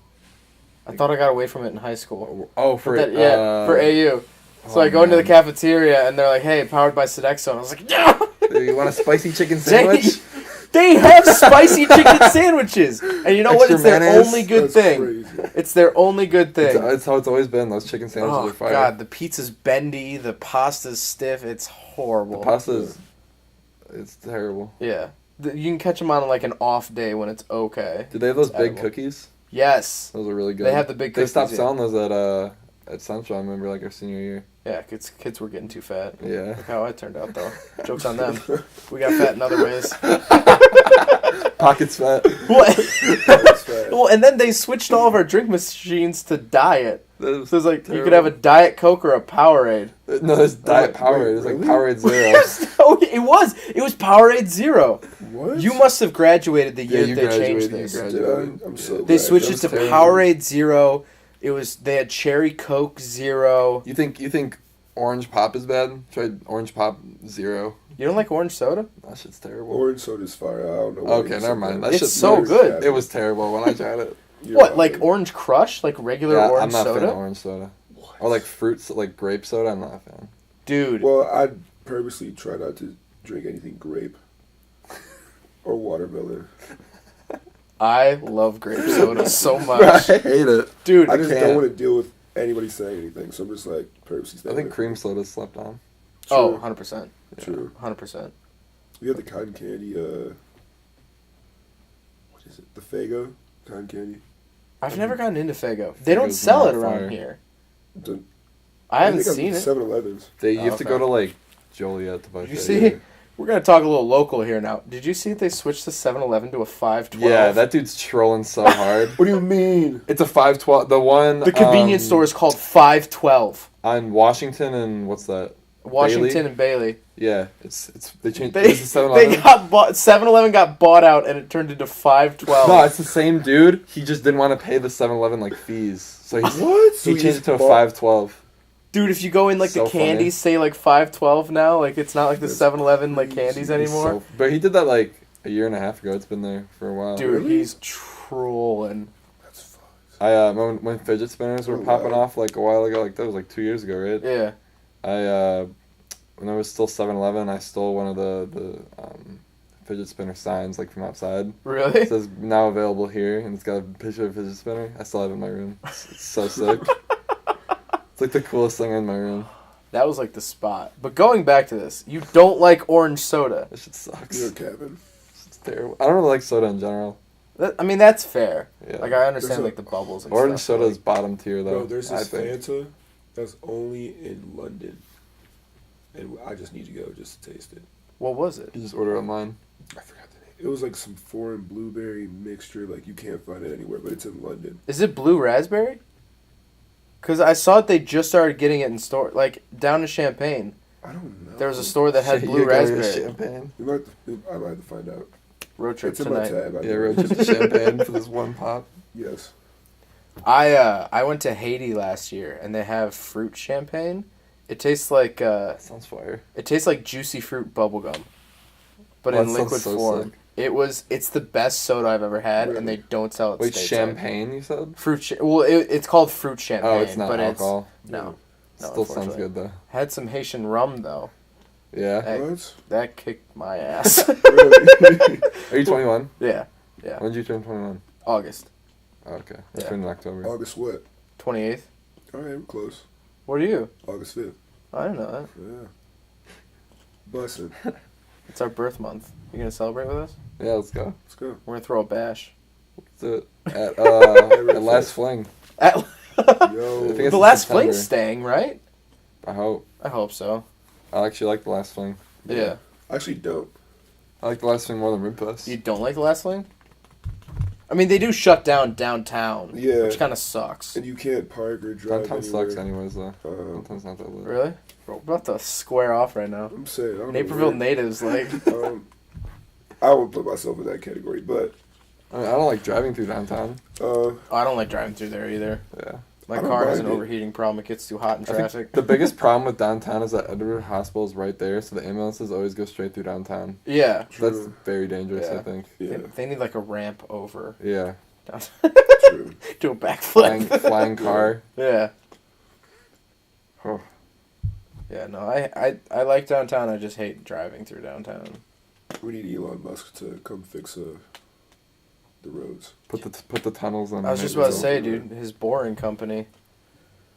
I thought I got away from it in high school. Oh, for for AU. So I go into the cafeteria and they're like, "Hey, powered by Sodexo." And I was like, "Yeah." You want a spicy chicken sandwich? They have spicy chicken sandwiches, and you know what? It's their only good thing. Crazy. It's their only good thing. It's how it's always been. Those chicken sandwiches are fire. Oh god, the pizza's bendy, the pasta's stiff. It's horrible. The pasta's, it's terrible. Yeah, you can catch them on like an off day when it's okay. Do they have those big cookies? Yes. Those are really good. They have the big cookies. They stopped selling those at Central, I remember, like our senior year. Yeah, kids were getting too fat. Yeah. Look how I turned out, though. Joke's on them. We got fat in other ways. Pockets fat. What? Well, and then they switched all of our drink machines to diet. So it's like, you could have a Diet Coke or a Powerade. No, there's Diet Powerade. It's like Powerade Zero. No, it was Powerade Zero. What? You must have graduated the year they changed this. I'm so They glad. switched it to Powerade Zero. They had Cherry Coke Zero. You think Orange Pop is bad? Tried Orange Pop Zero. You don't like orange soda? That shit's terrible. Orange soda's fire. I don't know. Okay, never mind. That It's shit's so good. It was terrible when I tried it. What, like Orange Crush? Like regular orange I'm not soda? a fan of orange soda. What? Or like fruits, like grape soda. I'm not a fan. Dude. Well, I purposely try not to drink anything grape or watermelon. I love grape soda so much. I hate it. Dude, I just don't want to deal with anybody saying anything, so I'm just like purposely staying I think away. cream soda slept on. Oh, 100%. True. 100%. We have the cotton candy, what is it? The Faygo cotton candy. I've never gotten into Faygo. They don't Faygo's sell not it around fire. here. The, I haven't seen it. 7-Elevens. You have to Okay. go to like Joliet to buy. Did you Faygo. see? We're gonna talk a little local here now. Did you see that they switched the 7-Eleven to a 512? Yeah, that dude's trolling so hard. What do you mean? It's a 512. The one. The convenience store is called 512. On Washington and what's that? Washington Bailey? and Bailey. Yeah, it's they changed. They It's the 7-Eleven. they got bought. 7-Eleven got bought out and it turned into 512. No, it's the same dude. He just didn't want to pay the 7-Eleven like fees, so What? So he changed it to a bought- 512. Dude, if you go in like So the candies say like 512 now, like it's not like the That's 7-Eleven like crazy. candies anymore. So, but he did that like a year and a half ago. It's been there for a while. Dude, Really? he's trolling. That's fucked. I when fidget spinners were Oh, popping wow. off like a while ago, like that was like 2 years ago, right? Yeah. I when there was still 7-Eleven, I stole one of the fidget spinner signs like from outside. Really? It says now available here, and it's got a picture of a fidget spinner. I still have it in my room. It's so sick. It's like the coolest thing in my room. That was like the spot. But going back to this, you don't like orange soda. That shit sucks. You're Kevin. It's terrible. I don't really like soda in general. I mean, that's fair. Yeah. Like, I understand, There's a- like, the bubbles and Orange stuff. soda is bottom tier though. Bro, there's I this think. Fanta that's only in London. And I just need to go just to taste it. What was it? You just order online. I forgot the name. It was like some foreign blueberry mixture. Like, you can't find it anywhere, but it's in London. Is it blue raspberry? Because I saw it, they just started getting it in store. Like, down in Champaign, I don't know. there was a store that had Shit, blue you gotta get raspberry. Champagne. I might have to find out. Road trip It's in my tonight. tab. Yeah, road trip to Champagne for this one pop. Yes. I went to Haiti last year, and they have fruit champagne. It tastes like That sounds fire. juicy fruit bubblegum, but Oh, in that sounds liquid so form. sick. It's the best soda I've ever had, and Really? they don't sell it. Wait, stateside. champagne? You said? It's called fruit champagne. Oh, it's not but alcohol. No, Still sounds unfortunately. good though. Had some Haitian rum though. Yeah. Hey. What? That kicked my ass. Really? Are you 21? Yeah. When did you turn 21? August Oh, okay. I Yeah. turned in October. August what? 28th. Alright, we're close. What are you? August 5th. I didn't know that. Yeah. Bussin'. It's our birth month. You gonna celebrate with us? Yeah, let's go. Let's go. We're gonna throw a bash. Let's do it. At Last Fling. At Yo. I think it's the in last September. fling's staying, right? I hope. I hope so. I actually like the Last Fling. Yeah. Actually, dope. I like the Last Fling more than Ribfest. You don't like the last fling? I mean, they do shut down downtown. Yeah. Which kind of sucks. And you can't park or drive Downtown anywhere. sucks anyways though. Um, Downtown's not that lit. Really? We're about to square off right now. I'm saying. I don't know Naperville where- natives, like. I would put myself in that category, but I mean, I don't like driving through downtown. I don't like driving through there either. Yeah. My I don't car has an mind it. overheating problem. It gets too hot in I think traffic. the biggest problem with downtown is that Edward Hospital is right there, so the ambulances always go straight through downtown. Yeah. That's True. very dangerous, Yeah. I think. Yeah, They need like a ramp over. Yeah. true. Do a Flying, backflip. flying car. Yeah. Oh. Yeah, no, I like downtown. I just hate driving through downtown. We need Elon Musk to come fix the roads. Put the tunnels on. I was just about to Maple say, Hill. dude, his boring company.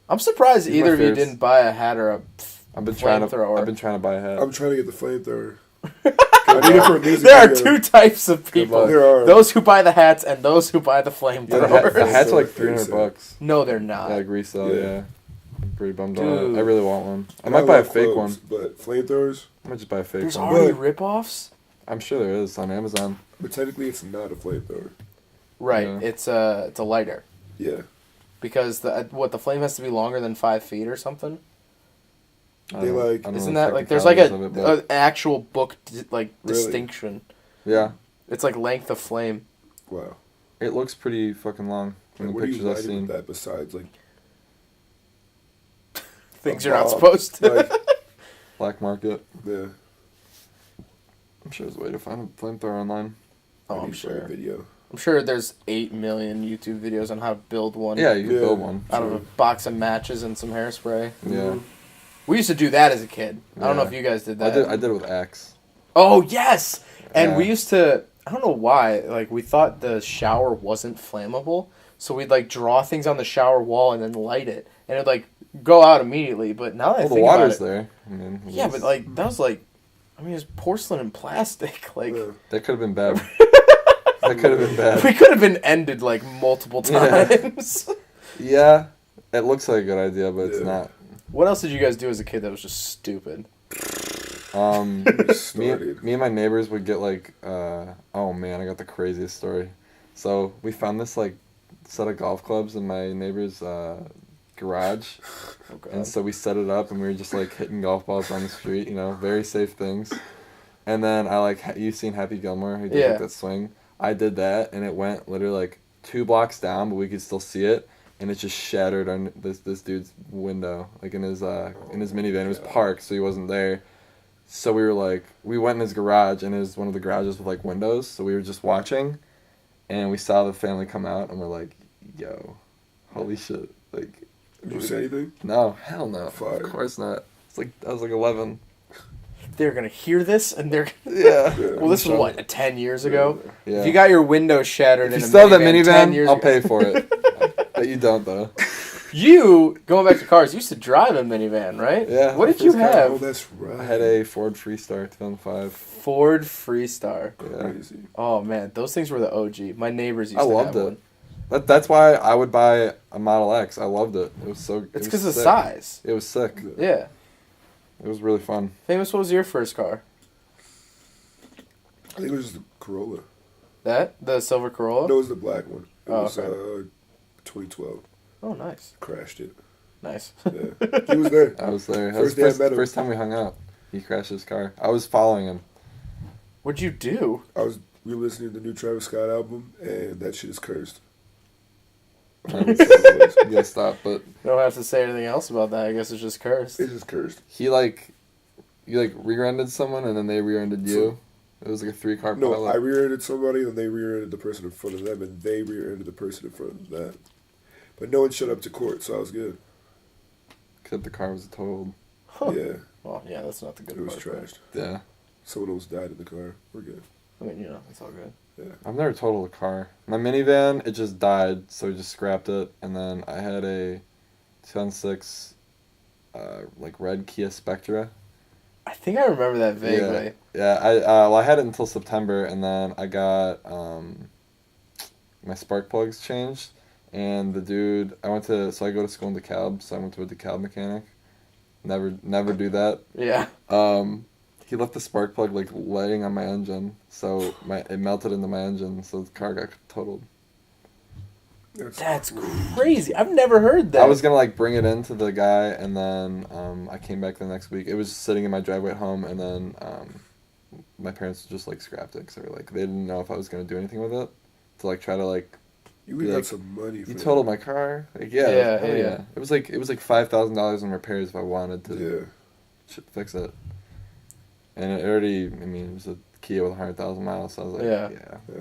I'm surprised He's my either of you favorite. didn't buy a hat or a I've been trying to flamethrower. buy a hat. I'm trying to get the flamethrower. I need it for a music There are video. two types of people. luck. There are. Those who buy the hats and those who buy the Yeah, flamethrowers. the hats are like So insane. $300. No, they're not. Yeah, like resale. Yeah. Yeah. I'm pretty bummed on Dude. it. I really want one. I And might buy a love fake clothes, one. But flamethrowers, I might just buy a fake There's one. already But- rip-offs? I'm sure there is on Amazon. but technically it's not a flamethrower. Right, Yeah. it's a lighter. Yeah. Because the flame has to be longer than 5 feet or something? I They don't- like- I don't know Isn't the that like, there's like technicalities of it, but- an actual book, Really? distinction. yeah. It's like length of flame. Wow. It looks pretty fucking long from Like, the what are you pictures I've lighting seen. with that besides like Things a you're not bomb? supposed to. Like, Black market. yeah. I'm sure there's a way to find a flamethrower online. Oh, I I'm need to play a sure. video. I'm sure there's 8 million YouTube videos on how to build one. Yeah, you can Yeah. build one. Out of a box of matches and some hairspray. Yeah. We used to do that as a kid. I don't know Yeah. if you guys did I that. did it with Axe. Oh, yes! And we Yeah. used to, I don't know why, like, we thought the shower wasn't flammable, so we'd, like, draw things on the shower wall and then light it. And it'd, like, go out immediately, but now that I Well, the think about water's it... there. I mean, it Yeah, was- but, like, that was, like, I mean, it's porcelain and plastic. Like, Yeah. that could have been bad. That could have been bad. We could have been ended like multiple times. Yeah, it looks like a good idea, but it's not. What else did you guys do as a kid that was just stupid? Me and my neighbors would get like, oh man, I got the craziest story. So we found this like set of golf clubs in my neighbor's garage, and so we set it up and we were just like hitting golf balls on the street, very safe things. And then you've seen Happy Gilmore, who did like that swing. I did that, and it went literally like 2 blocks down, but we could still see it, and it just shattered on this dude's window, like in his minivan. It was parked, so he wasn't there. So we went in his garage, and it was one of the garages with like windows. So we were just watching, and we saw the family come out, and we're like, "Yo, holy shit!" Like, did you say anything? No, hell no. Fire. Of course not. I was like 11. They're gonna hear this, and they're Yeah. Well, this was what 10 years ago. Yeah. If you got your window shattered If in you a still have that 10 minivan, years I'll ago. pay for it. But you don't though. You, going back to cars, you used to drive a minivan, right? Yeah. What did you have? Oh, that's right. I had a Ford Freestar 2005. Ford Freestar. Yeah. Crazy. Oh man, those things were the OG. My neighbors used I to loved have it. one. That's why I would buy a Model X. I loved it. It was so. It's because of sick. size. It was sick. Yeah. It was really fun. Famous, what was your first car? I think it was the Corolla. The silver Corolla? No, it was the black one. It was okay. 2012. Oh, nice. Crashed it. Nice. Yeah. He was there. I was there. That First was day I met him. first time we hung out. He crashed his car. I was following him. What'd you do? We were listening to the new Travis Scott album, and that shit is cursed. You gotta stop, but You don't have to say anything else about that. I guess it's just cursed. It's just cursed. you rear-ended someone and then they rear-ended you. It was like a 3-car No, pilot. I rear-ended somebody, and they rear-ended the person in front of them, and they rear-ended the person in front of them. But no one showed up to court, so I was good. Except the car was totaled. Huh. Yeah, Well, yeah, that's not the good it was part. trashed. Yeah. Someone else died in the car. We're good. I mean, it's all good. Yeah. I've never totaled a car. My minivan, it just died, so we just scrapped it. And then I had a 2006 red Kia Spectra. I think I remember that vaguely. Yeah, I had it until September, and then I got my spark plugs changed, and the dude I go to school in DeKalb, so I went to a DeKalb mechanic. Never do that. Yeah. He left the spark plug laying on my engine, so it melted into my engine, so the car got totaled. That's crazy. I've never heard that. I was gonna bring it in to the guy, and then I came back the next week. It was sitting in my driveway at home, and then my parents just scrapped it because they didn't know if I was gonna do anything with it to try to You got some money for you that. totaled my car. Yeah. It was $5,000 in repairs if I wanted to fix it, and it already. I mean, it was a Kia with 100,000 miles, so I was like, yeah,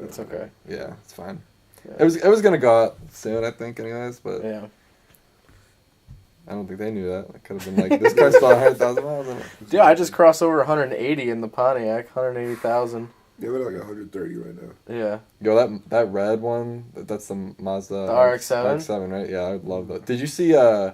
It's okay. yeah, it's fine. Yeah. It was gonna go out soon, I think, anyways, but Yeah. I don't think they knew that. It could have been this car's still 100,000 miles in it. Dude, I just crossed over 180 in the Pontiac. 180,000. Yeah, we're 130 right now. Yeah. Yo, that red one, that's the Mazda. The RX-7? RX-7, right? Yeah, I would love that. Did you see, I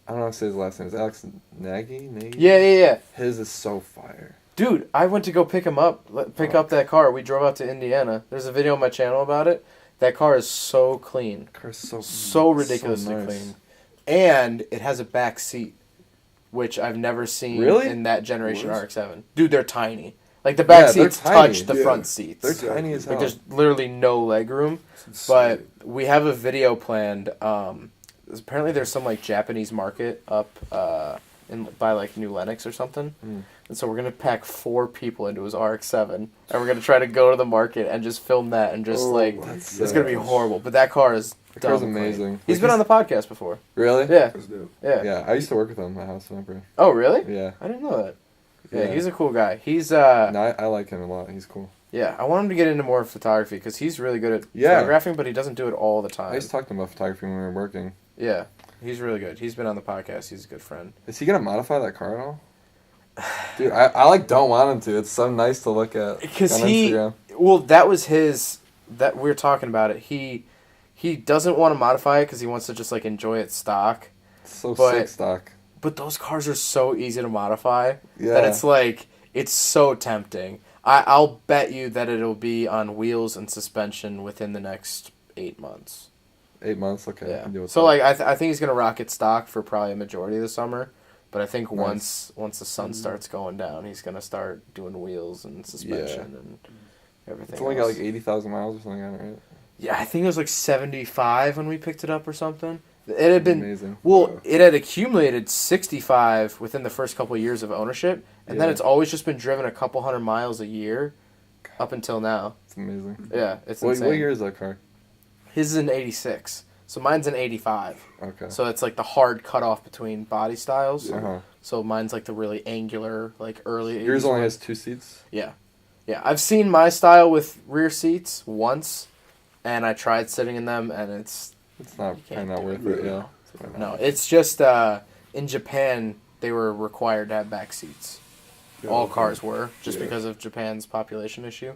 don't know how to say his last name. Is it Alex Nagy? Yeah. His is so fire. Dude, I went to go pick him up. Pick up that car. We drove out to Indiana. There's a video on my channel about it. That car is so clean. The car's So ridiculously nice. clean. And it has a back seat, which I've never seen Really? in that generation What? RX-7. Dude, they're tiny. The back they're seats tiny. touch the Yeah. front seats. They're tiny as hell. There's literally no leg room. But we have a video planned. Apparently there's some Japanese market up by New Lenox or something. And so we're gonna pack 4 people into his RX-7, and we're gonna try to go to the market and just film that and just it's gonna be horrible. But that car is That car's dumb clean. amazing. He's been on the podcast before. Really? Yeah. Yeah. Yeah, I used to work with him at House of Emperor. Oh really? Yeah. I didn't know that. Yeah, Yeah. he's a cool guy. He's No, I like him a lot. He's cool. yeah. I want him to get into more photography because he's really good at Yeah. photographing, but he doesn't do it all the time. I used to talk to him about photography when we were working. Yeah, he's really good. He's been on the podcast. He's a good friend. Is he gonna modify that car at all? Dude, I don't want him to. It's so nice to look at Because on Instagram. well, that was his. That we were talking about it. He doesn't want to modify it because he wants to just enjoy it stock. It's so but- sick stock. But those cars are so easy to modify Yeah. that it's so tempting. I'll bet you that it'll be on wheels and suspension within the next 8 months. 8 months, okay. Yeah. I can deal with So that. like I think he's gonna rock it stock for probably a majority of the summer, but I think Nice. once the sun starts going down, he's gonna start doing wheels and suspension and everything. It's only else. got like 80,000 miles or something on it, right? Yeah, I think it was like 75 when we picked it up or something. It had been amazing. well, it had accumulated 65 within the first couple of years of ownership, and then Yeah. it's always just been driven a couple hundred miles a year up until now. It's amazing. Yeah, it's What insane. year is that car? His is an 86. So mine's an 85. Okay. So it's like the hard cutoff between body styles. Uh-huh. So mine's like the really angular, like early. Yours 80s only one. has 2 seats? Yeah. Yeah. I've seen my style with rear seats once, and I tried sitting in them, and it's. It's not can't probably not do worth it. it, yeah. No, it's just in Japan, they were required to have back seats. Yeah, All okay. cars were, just Yeah. because of Japan's population issue.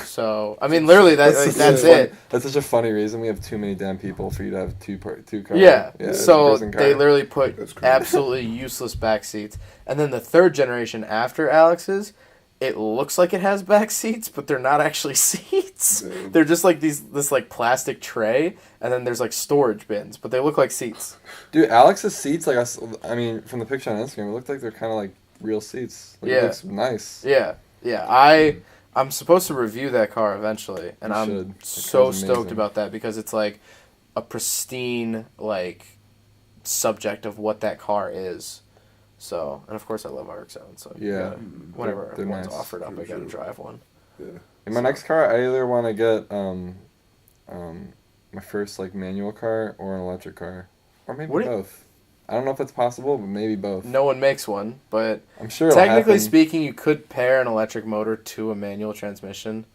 So, I mean, literally, that's That's it. That's such a funny reason. We have too many damn people for you to have two cars. Yeah. it's So a prison car. they literally put That's crazy. absolutely useless back seats. And then the third generation after Alex's, it looks like it has back seats, but they're not actually seats. Damn. They're just like this like plastic tray, and then there's like storage bins, but they look like seats. Dude, Alex's seats, like I mean, from the picture on Instagram, it looked like they're kind of like real seats. Like, Yeah. It looks nice. Yeah. Yeah. I'm supposed to review that car eventually, and You I'm should. That so car's stoked amazing. about that because it's like a pristine like subject of what that car is. So, and of course I love RX-7, so Yeah. gotta- whenever They're one's nice. offered up, I gotta Sure. drive one. Yeah. In my next car, I either want to get my first like manual car or an electric car, or maybe What do you- both. I don't know if that's possible, but maybe both. No one makes one, but I'm sure it'll technically happen. speaking, you could pair an electric motor to a manual transmission,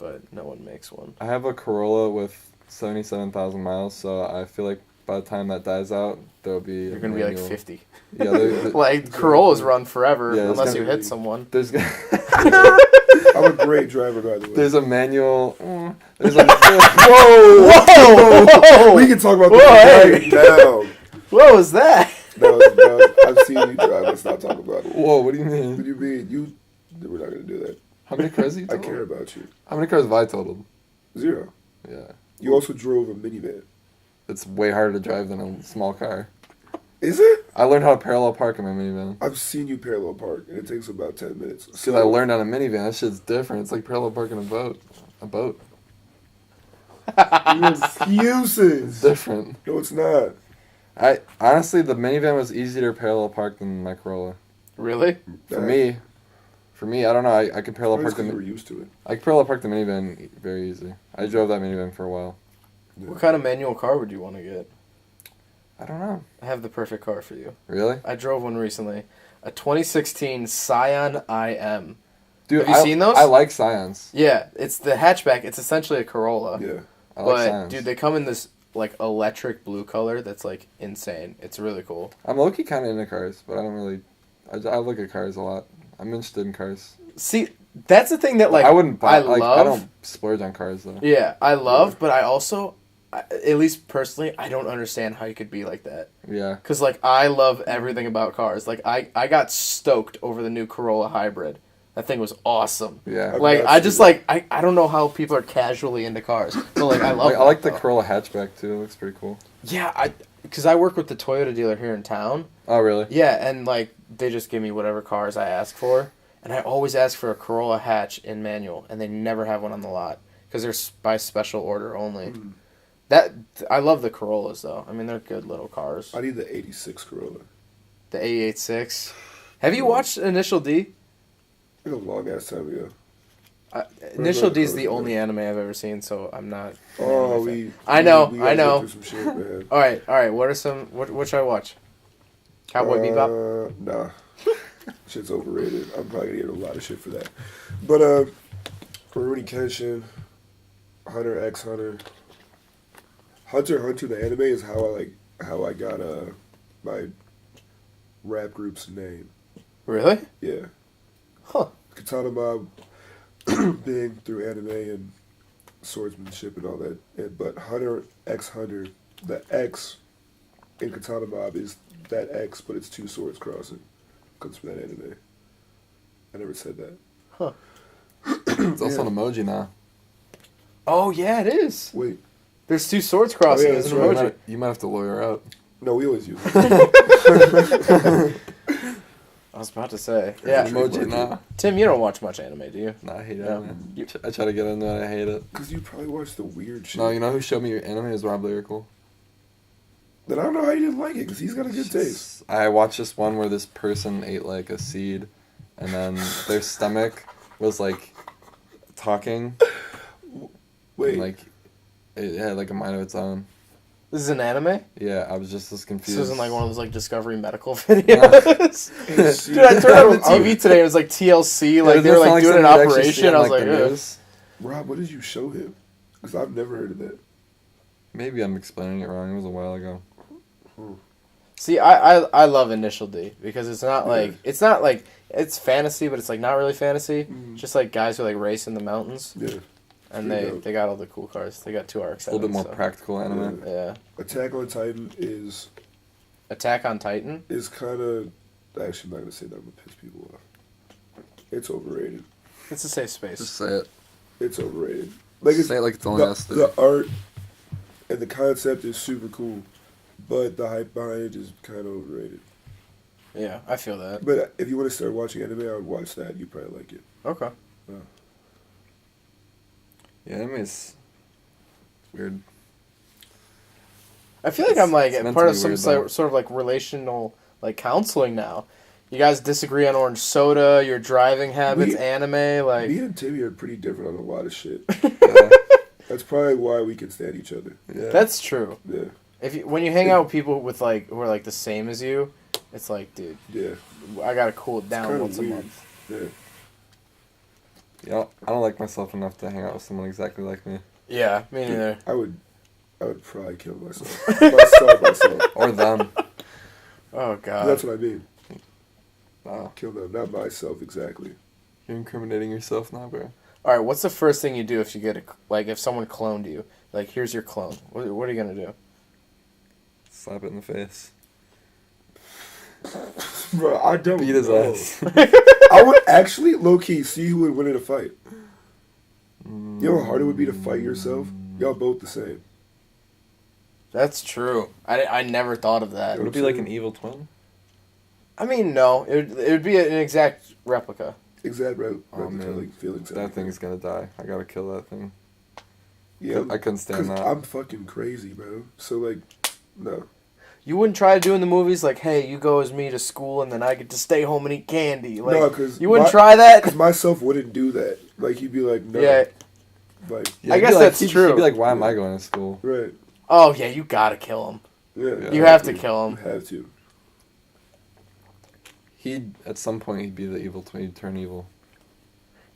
but no one makes one. I have a Corolla with 77,000 miles, so I feel like by the time that dies out, there'll be. You're gonna be like manual. 50. Yeah, Like Corollas run forever Yeah, it's unless you gonna hit be- someone. there's I'm a great driver, by the way. there's a manual. There's a Whoa! Whoa! We can talk about Whoa, this hey. right now. What was that? I've seen you drive. Let's not talk about it. whoa. What do you What mean? do you mean? We're not gonna do that. How many cars you I totaled? care about you. How many cars have I totaled? 0. Yeah, You also drove a minivan. it's way harder to drive than a small car. Is it? I learned how to parallel park in my minivan. I've seen you parallel park, and it takes about 10 minutes. Because I learned on a minivan. That shit's different. It's like parallel parking a boat. A boat. Excuses. It's different. No, it's not. I honestly, the minivan was easier to parallel park than my Corolla. Really? For me, I don't know. I could parallel park Because you were the. used to it. I could parallel park the minivan very easy. I drove that minivan for a while. What kind of manual car would you want to get? I don't know. I have the perfect car for you. Really, I drove one recently. A 2016 Scion IM. dude. Have you seen those? I like Scions. Yeah, it's the hatchback. It's essentially a Corolla. Yeah. I like But, Scions. dude, they come in this, like, electric blue color that's, like, insane. It's really cool. I'm low-key kind of into cars, but I don't really. I look at cars a lot. I'm interested in cars. See, that's the thing that, like, I wouldn't buy. I like, love. I don't splurge on cars though. Yeah, I love, but I also, at least personally, I don't understand how you could be like that. Yeah. Because, like, I love everything about cars. Like, I got stoked over the new Corolla Hybrid. That thing was awesome. Yeah. Like, I've I seen just, it. like, I don't know how people are casually into cars. So, like, I love I like the that, though. Corolla hatchback too. It looks pretty cool. Yeah, because I work with the Toyota dealer here in town. Oh really? Yeah, and, like, they just give me whatever cars I ask for. And I always ask for a Corolla hatch in manual, and they never have one on the lot. Because they're by special order only. Mm. I love the Corollas, though. I mean, they're good little cars. I need the 86 Corolla. The A86. Have you watched Initial D? It's a long ass time ago. Initial D is cars, the man? only anime I've ever seen, so I'm not. Oh, I know, we I gotta go know. through some shit, man. All right. What are some? What should I watch? Cowboy Bebop. Nah. Shit's overrated. I'm probably gonna get a lot of shit for that. But Rurouni Kenshin, Hunter x Hunter, Hunter x Hunter the anime is how I got my rap group's name. Really? Yeah. Huh. Katana Mob being through anime and swordsmanship and all that. But Hunter x Hunter, the X in Katana Mob is that X, but it's 2 swords crossing. Comes from that anime. I never said that. Huh. It's also an emoji now. Oh yeah, it is. Wait. There's two swords crossing Oh, yeah, as an that's emoji. You might have to lawyer out. No, we always use it. I was about to say. It's Yeah. an emoji now. Tim, you don't watch much anime, do you? Nah, I hate No. anime. I try to get into it, I hate it. Because you probably watch the weird shit. No, you know who showed me anime is Rob Lyrical. Then I don't know how you didn't like it, because he's got a good taste. I watched this one where this person ate like a seed, and then their stomach was like talking. Wait. And, like it had like a mind of its own. This is an anime? Yeah, I was just as confused. This isn't like one of those like Discovery medical videos. Hey, Dude, I turned on the TV today and it was like TLC, like Yeah, they were doesn't like sound doing an something you'd actually see operation. on, I was like, the ugh. news. Rob, what did you show him? Because I've never heard of that. Maybe I'm explaining it wrong. It was a while ago. See, I love Initial D because it's not like it's fantasy, but it's like not really fantasy. Just like guys who like race in the mountains. Yeah. And Pretty dope. they got all the cool cars. They got 2 arcs. A little bit more practical anime. Yeah. Attack on Titan is Attack on Titan. kind of... Actually, I'm not going to say that. I'm going to piss people off. It's overrated. It's a safe space. Just say it. It's overrated. Like Say it like it's only us. the art and the concept is super cool, but the hype behind it is kind of overrated. Yeah, I feel that. But if you want to start watching anime, I would watch that. You'd probably like it. Okay. Yeah, anime is weird. I feel like I'm like It's meant part to of be some weird, though. sort of like relational like counseling now. You guys disagree on orange soda, your driving habits, anime, like Me and Timmy are pretty different on a lot of shit. Yeah. That's probably why we can stand each other. Yeah. that's true. Yeah. If you, when you hang out with people with like who are like the same as you, it's like, dude, Yeah. I gotta cool it down kinda once a weird. month. Yeah. Yeah, I don't like myself enough to hang out with someone exactly like me. Yeah, me neither. I would probably kill myself. If I saw myself. Or them. Oh god. That's what I mean. Wow. Kill them, not myself exactly. You're incriminating yourself now, bro. All right, what's the first thing you do if you get if someone cloned you? Like, here's your clone. What are you gonna do? Slap it in the face. Bro, I don't Beat his know. ass. I would actually, low-key, see who would win in a fight. You know how hard it would be to fight yourself? Y'all both the same. That's true. I never thought of that. Would it be like an evil twin? I mean, no. It would be an exact replica. Exact Oh, man. like feelings. That thing's gonna die. I gotta kill that thing. Yeah, I couldn't stand that. I'm fucking crazy, bro. So, like, no. You wouldn't try to do in the movies like, hey, you go as me to school and then I get to stay home and eat candy. Like, No, because you wouldn't try that. Because myself wouldn't do that. Like, he'd be like, no. Yeah. Like, Yeah, I he'd guess be like, that's true. He'd be like, why am I going to school? right. Oh yeah, you gotta kill him. Yeah. You have to kill You him. have to. At some point, he'd be the evil twin. He'd turn evil.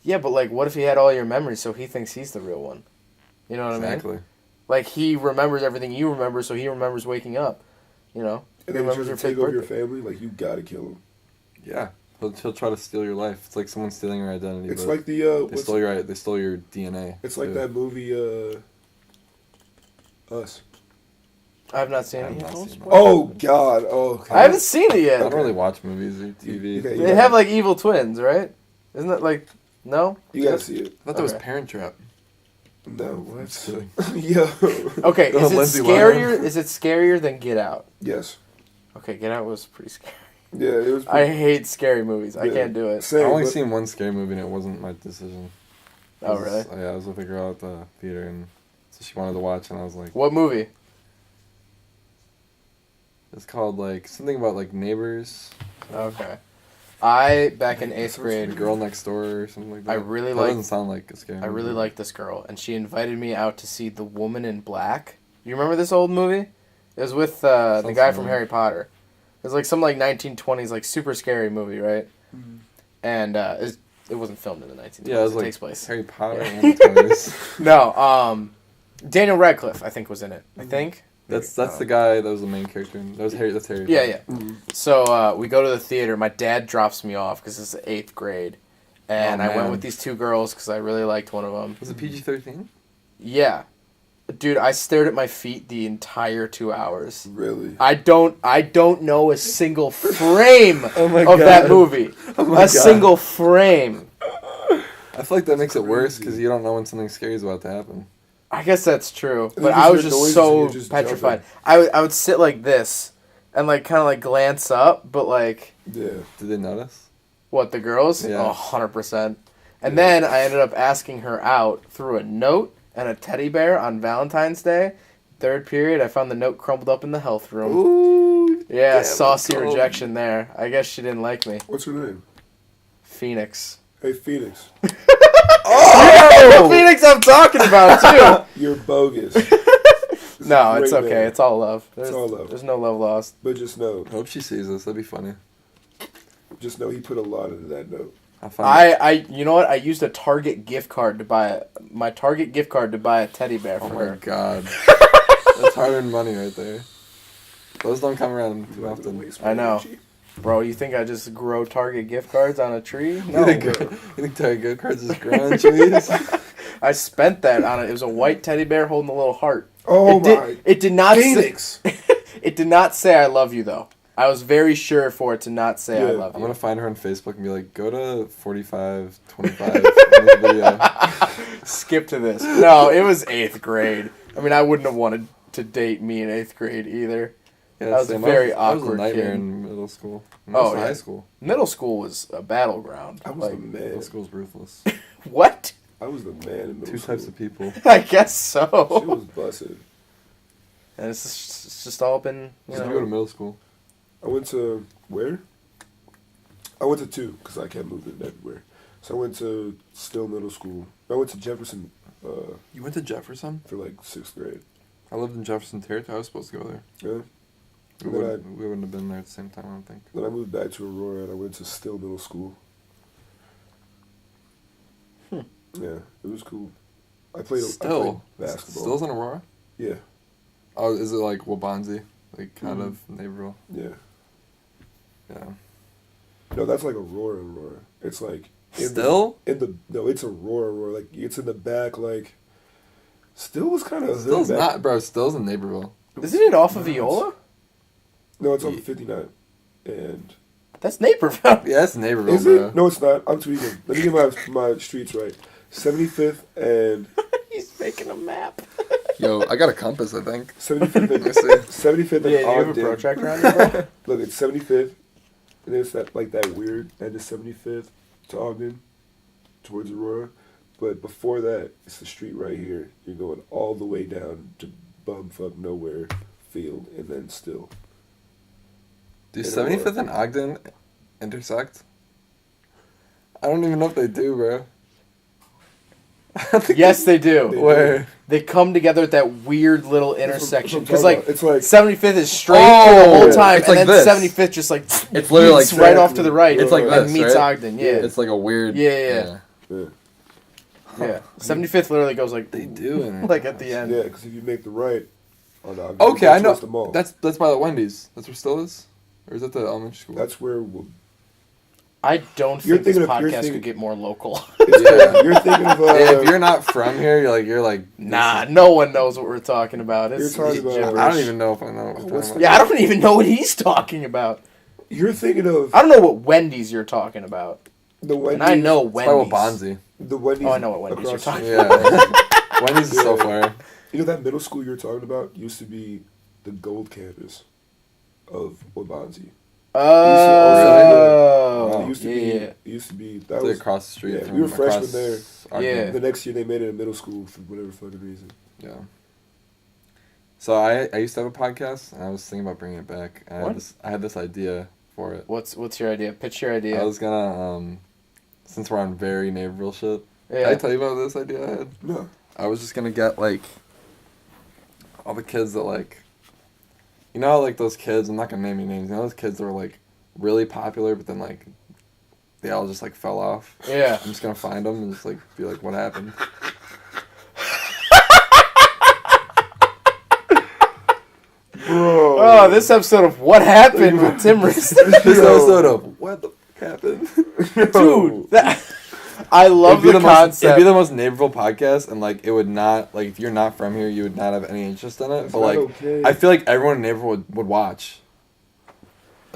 Yeah, but like, what if he had all your memories, so he thinks he's the real one? You know what I mean? Exactly. Like he remembers everything you remember, so he remembers waking up. You know, And he then remembers you your take fake over your birthday. family, like, you gotta kill him. Yeah. He'll try to steal your life. It's like someone stealing your identity. It's but like the, they stole your DNA. it's like too. that movie, Us. I have not seen I it have yet. not seen it. Oh, God. Oh, I haven't seen it I yet. don't really watch movies or TV. Okay, They have like evil twins, right? Isn't that like no? You gotta see it. I thought that was Okay. Parent Trap. No, I'm just what? kidding. Yo. Okay, Go is it Lindsay scarier? Lohan. Is it scarier than Get Out? Yes. Okay, Get Out was pretty scary. Yeah, it was. I hate scary movies. I Yeah. can't do it. Same, I only but- seen one scary movie and it wasn't my decision. Oh really? Yeah, I was with a girl at the theater and so she wanted to watch and I was like, What movie? it's called like something about like neighbors, Okay. I back in 8th the grade. girl next door or something like that. I really that like- doesn't sound like a scary I really movie. liked this girl, and she invited me out to see The Woman in Black. You remember this old movie? It was with the Sounds guy from familiar. Harry Potter. It was like some like 1920s like super scary movie, right? And it wasn't filmed in the 1920s. Yeah, it was it like takes place. Harry Potter Yeah. and the toys. No, Daniel Radcliffe I think was in it. I think. That's the guy that was the main character. That was Harry. That's Harry. Yeah, Potter. yeah. So we go to the theater. My dad drops me off because it's 8th grade, and Oh, I went man. with these 2 girls because I really liked one of them. Was it PG-13? Yeah, dude, I stared at my feet the entire 2 hours. Really? I don't know a single frame Oh my of that God. movie. Oh my A God. single frame. I feel like that makes it worse because you don't know when something scary is about to happen. I guess that's true, And but then I you was hear just noises so and you're just petrified. jumping. I would sit like this and like kind of like glance up, but like Yeah. Did they notice? what, the girls? Yeah. Oh, 100%. And then I ended up asking her out through a note and a teddy bear on Valentine's Day. Third period, I found the note crumpled up in the health room. Ooh. Yeah, damn, saucy let's go. rejection there. I guess she didn't like me. What's her name? Phoenix. Hey, Phoenix. Oh! Phoenix I'm talking about, too! You're bogus. No, it's Great okay. man. It's all love. It's all love. There's no love lost. But just know, I hope she sees this. That'd be funny. he put a lot into that note. You know what? I used a Target gift card to buy my Target gift card to buy a teddy bear for Oh her. my god. That's hard-earned money right there. Those don't come around too often. I know. Bro, you think I just grow Target gift cards on a tree? You No. think Target gift cards just grow on trees? I spent that on it. It was a white teddy bear holding a little heart. Oh my. It did not Phoenix. say, it did not say I love you though. I was very sure for it to not say I Yeah. love I'm you. gonna find her on Facebook and be like, go to 4525 in this video. Skip to this. No, it was 8th grade. I mean, I wouldn't have wanted to date me in 8th grade either. Yeah, I was a same. very I was a awkward nightmare kid. in middle school. Oh, High yeah. school. Middle school was a battleground. I was Like, the Middle man. school's ruthless. what? I was the man in middle Two school. types of people. I guess She so. was busted. And it's just all been, Did you go to middle school? I went to where? I went to 2 because I kept moving everywhere. So I went to Still Middle School. I went to Jefferson You went to Jefferson? for like 6th grade. I lived in Jefferson Territory. I was supposed to go there. Yeah. We And then wouldn't have been there at the same time, I don't think. Then I moved back to Aurora and I went to Still Middle School. Yeah, it was cool. I played Still? basketball. Still's in Aurora? Yeah, Oh, is it like Wabanzi? Like kind of Naperville? yeah. Yeah. No, that's like Aurora. It's like Still? It's Aurora. Like it's in the back. Like Still was kind of Still's not, bro. Still's in Naperville. Isn't it off of Viola? No, it's on 59, and That's Naperville. Yeah, that's Naperville, is bro. it? No, it's not. I'm tweaking. Let me get my streets right. 75th and He's making a map. Yo, I got a compass, I think. 75th and Let's see. 75th and Yeah, do you have a Ogden. protractor on you, bro? Look, it's 75th, and it's that weird end of 75th to Ogden, towards Aurora. But before that, it's the street right here. You're going all the way down to bumfuck nowhere field, and then Still. Do In 75th and Ogden intersect? I don't even know if they do, bro. Yes, they do. They Where? They come together at that weird little intersection. Because, like, it's like 75th is straight Oh, for the whole yeah. time, It's and like then this. 75th just, like, It's literally like meets right off to the right. It's like and this, meets right? Ogden, yeah. It's like a weird. Yeah. yeah, 75th literally goes, like, They do. like, at the end. yeah. Because if you make the right on Ogden, Okay, you I know. towards the mall. That's by the Wendys. That's where Still is, or is that the elementary school? That's where I don't You're think this thinking of- you're podcast thinking- could get more local. Yeah. You're thinking of. If you're not from here, you're like. Nah, no one knows what we're talking about. It's, You're talking it's about- gibberish. I don't even know if I know what we're What's talking Yeah, I don't even know what he's talking about. You're thinking of I don't know what Wendy's you're talking about. the Wendy's. And I know about. Wendy's. Bonzi. The Wendy's. Oh, I know what Wendy's you're across- talking Yeah. Wendy's is so Yeah. far. You know that middle school you're talking about used to be the gold campus of Wabanzi. Oh, It used to yeah, be. yeah. It used to be. That It's like was across the street. yeah, from we were freshmen across there. Ogden. Yeah. the next year they made it a middle school for whatever fucking reason. Yeah. So I used to have a podcast, and I was thinking about bringing it back. And What? I had this idea for it. What's your idea? Pitch your idea. I was gonna since we're on very Naperville shit. yeah. Did I tell you about this idea I had? No. I was just gonna get like all the kids that like, you know, how, like those kids. I'm not gonna name any names. You know, those kids that were like really popular, but then like they all just like fell off. Yeah. I'm just gonna find them and just like be like, what happened? Bro. Oh, this episode of What Happened with Tim Risden. This episode of what the fuck happened? Dude, I love the It'd concept. be the most Naperville podcast, and like it would not like if you're not from here, you would not have any interest in it. That's but not like, okay. I feel like everyone in Naperville would watch.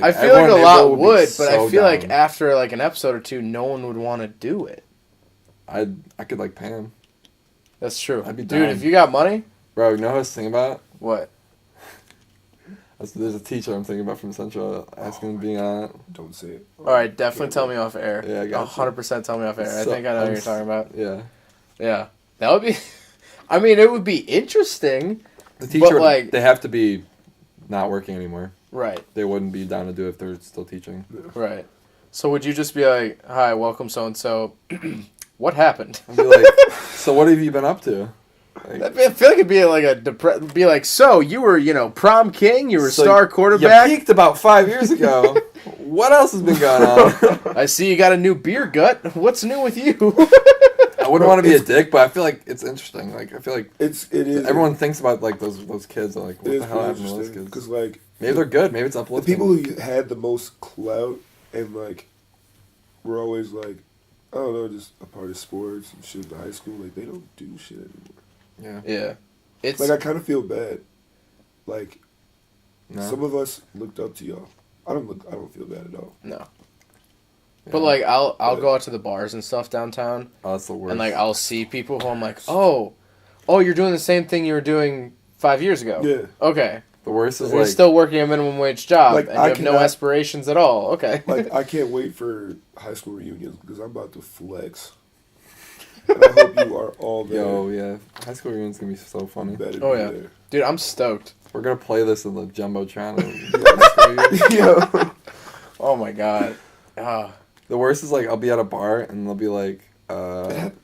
I feel like everyone a in lot Naperville would, be but I so feel like down. after like an episode or two, no one would want to do it. I could like pay him. That's true. I'd be Dude, down. if you got money, Bro, you know what I was thinking about? what? There's a teacher I'm thinking about from Central asking him to be on it. Don't say it. All right, definitely tell me off air. Yeah, I got 100% tell me off air. I So- think I know what you're talking about. Yeah. Yeah, that would be. I mean, it would be interesting. The teacher, But, like- they have to be not working anymore. Right, They wouldn't be down to do it if they're still teaching. right. So would you just be like, "Hi, welcome, so and so. What happened?" I'd be like, so what have you been up to? Like, I feel like it'd be like be like, so you were, prom king, you were so star quarterback. You peaked about 5 years ago. What else has been going on? I see you got a new beer gut. What's new with you? I wouldn't want to be a dick, but I feel like it's interesting. Like I feel like It is. everyone thinks about like those kids. And, like what It the is hell pretty happened to those interesting kids? because like Maybe they're good. Maybe it's the uplifting. people who had the most clout and like were always like, I don't know, just a part of sports and shit in high school. Like they don't do shit anymore. Yeah. Yeah, it's Like I kind of feel bad. Like No. some of us looked up to y'all. I don't feel bad at all. no. Yeah. But like I'll But- go out to the bars and stuff downtown, Oh, that's the worst. and like I'll see people who I'm like, oh, you're doing the same thing you were doing 5 years ago. Yeah. Okay. the worst is You're like still working a minimum wage job, Like, and you I have no cannot- aspirations at all. Okay. Like I can't wait for high school reunions because I'm about to flex. And I hope you are all there. yo, yeah, high school reunion's gonna be so funny. You better Oh, be yeah. there. Dude, I'm stoked. We're gonna play this in the jumbotron. Yo. Oh my god. Ah. The worst is like I'll be at a bar and they'll be like,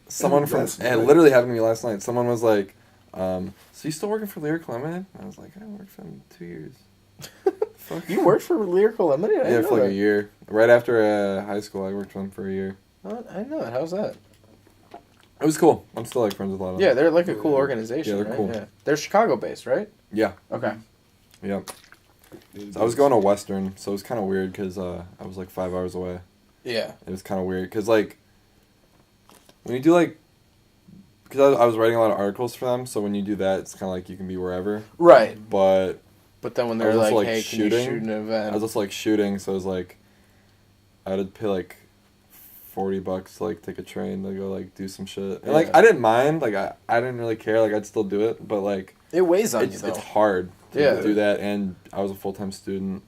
someone from last it night. literally happened to me last night. Someone was like, so you still working for Lyric Lemonade? And I was like, I worked for them 2 years. Fuck. You worked for Lyrical Lemonade? I Yeah, didn't for know like that. a year. Right after high school, I worked for them for a year. Oh, I didn't know that. How's that? It was cool. I'm still like friends with a lot of Yeah, them. they're like a cool organization. Yeah, they're right? cool. Yeah. They're Chicago based, right? Yeah. Okay. Yeah. So I was going to Western, so it was kind of weird because I was like 5 hours away. Yeah. It was kind of weird because like when you do like because I was writing a lot of articles for them, so when you do that, it's kind of like you can be wherever. Right. But But then when I they're was like, also, like, hey, can you shooting. shoot an event? I was also like shooting, so it was like I had to pay like $40 to like take a train to go like do some shit. And like Yeah. I didn't mind, like I didn't really care, like I'd still do it, but like It weighs on you, it's though. hard to Yeah. do that, and I was a full-time student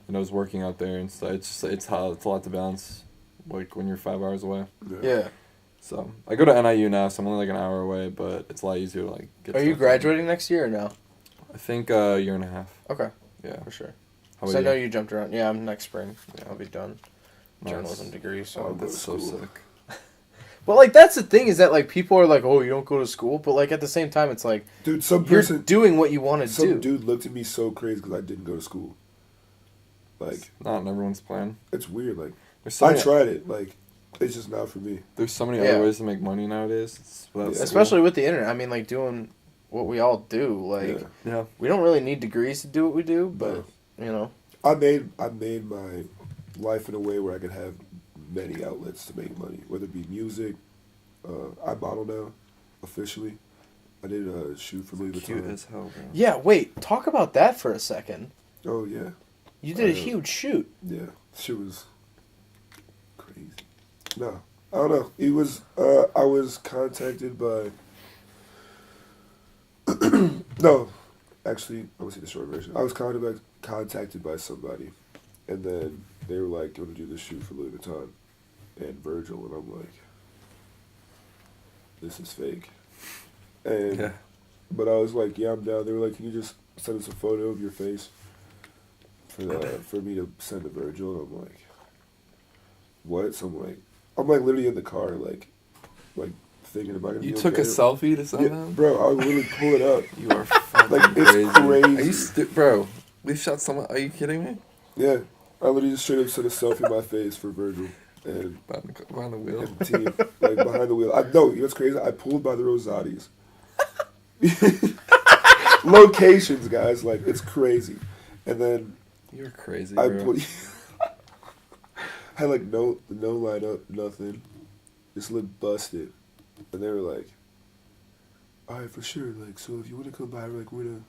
and I was working out there and stuff. It's a lot to balance like when you're 5 hours away. Yeah. So I go to NIU now, so I'm only like an hour away, but it's a lot easier to like get Are you stuff done. graduating next year or no? I think a year and a half. Okay. Yeah. For sure. How So about I know you? you jumped around. Yeah, I'm next spring. Yeah. I'll be done. Nice. Journalism degree. So. Oh, That's so Cool. sick. But like that's the thing is that like people are like, oh, you don't go to school, but like at the same time, it's like Dude, some you're person, doing what you want to some do. dude looked at me so crazy because I didn't go to school. Like, It's not in everyone's plan. it's weird. Like, There's so I many, tried it. Like, it's just not for me. there's so many Yeah. other ways to make money nowadays. That's Yeah. Especially with the internet. I mean, like doing what we all do. Like Yeah. yeah. we don't really need degrees to do what we do, but No. you know. I made my life in a way where I could have many outlets to make money, whether it be music. I model now, officially. I did a shoot for Louis Cute Vuitton. as hell, bro. Yeah. Wait. Talk about that for a second. Oh yeah, You did a I know. huge shoot. yeah. She was crazy. No, I don't know. It was. I was contacted by. No, actually, I'm gonna say the short version. I was contacted by somebody, and then they were like, "Going to do this shoot for Louis Vuitton and Virgil," and I'm like, "This is fake." And Yeah. but I was like, "Yeah, I'm down." They were like, "Can you just send us a photo of your face for me to send to Virgil?" And I'm like, "What?" So I'm like literally in the car, like thinking about it. You took a selfie to send Yeah, them? bro. I would literally pull it up. You are fucking Like, it's crazy. crazy. Are you bro? We shot someone. Are you kidding me? Yeah, I literally just straight up sent a selfie of my face for Virgil and Behind the wheel. the team, like behind the wheel. You know what's crazy? I pulled by the Rosatis. Locations, guys, like it's crazy. And then You're crazy, I bro. put had like no lineup, nothing. Just looked busted. And they were like, "Alright, for sure, like, so if you wanna come by, like, we're gonna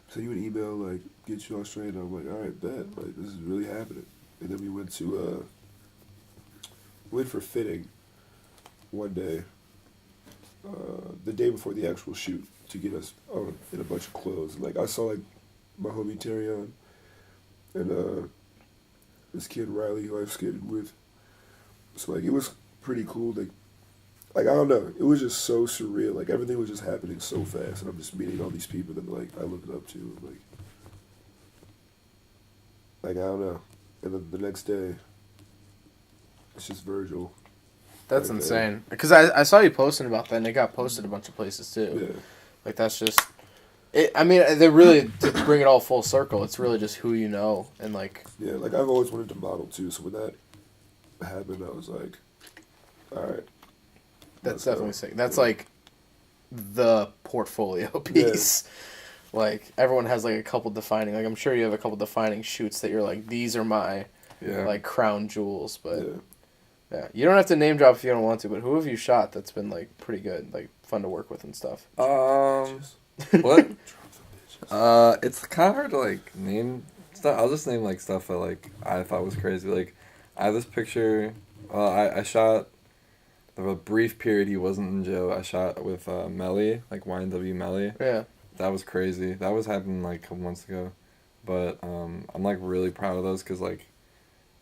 send you an email, like, get you all straight." And I'm like, "Alright, bet, like, this is really happening." And then we went for fitting. one day, the day before the actual shoot, to get us in a bunch of clothes. Like I saw like my homie Terrion and this kid Riley who I've skated with. So like it was pretty cool. Like I don't know, it was just so surreal. Like everything was just happening so fast, and I'm just meeting all these people that like I look up to. And, like I don't know. And then the next day, it's just Virgil. That's Like, insane. Because I saw you posting about that, and it got posted a bunch of places too. Yeah. Like that's just. I mean, they really, to bring it all full circle, it's really just who you know and like. Yeah, like I've always wanted to model too. So when that happened, I was like, all right. That's definitely sick. That's like the portfolio piece. Yeah. Like everyone has like a couple defining. Like I'm sure you have a couple defining shoots that you're like, these are my like crown jewels. But yeah, you don't have to name drop if you don't want to. But who have you shot that's been like pretty good, like fun to work with and stuff? What? It's kind of hard to like name stuff. I'll just name like stuff that like I thought was crazy. Like I have this picture. I shot. For a brief period he wasn't in jail. I shot with Melly, like YNW Melly. Yeah. That was crazy. That was happening like a couple months ago. But I'm like really proud of those because like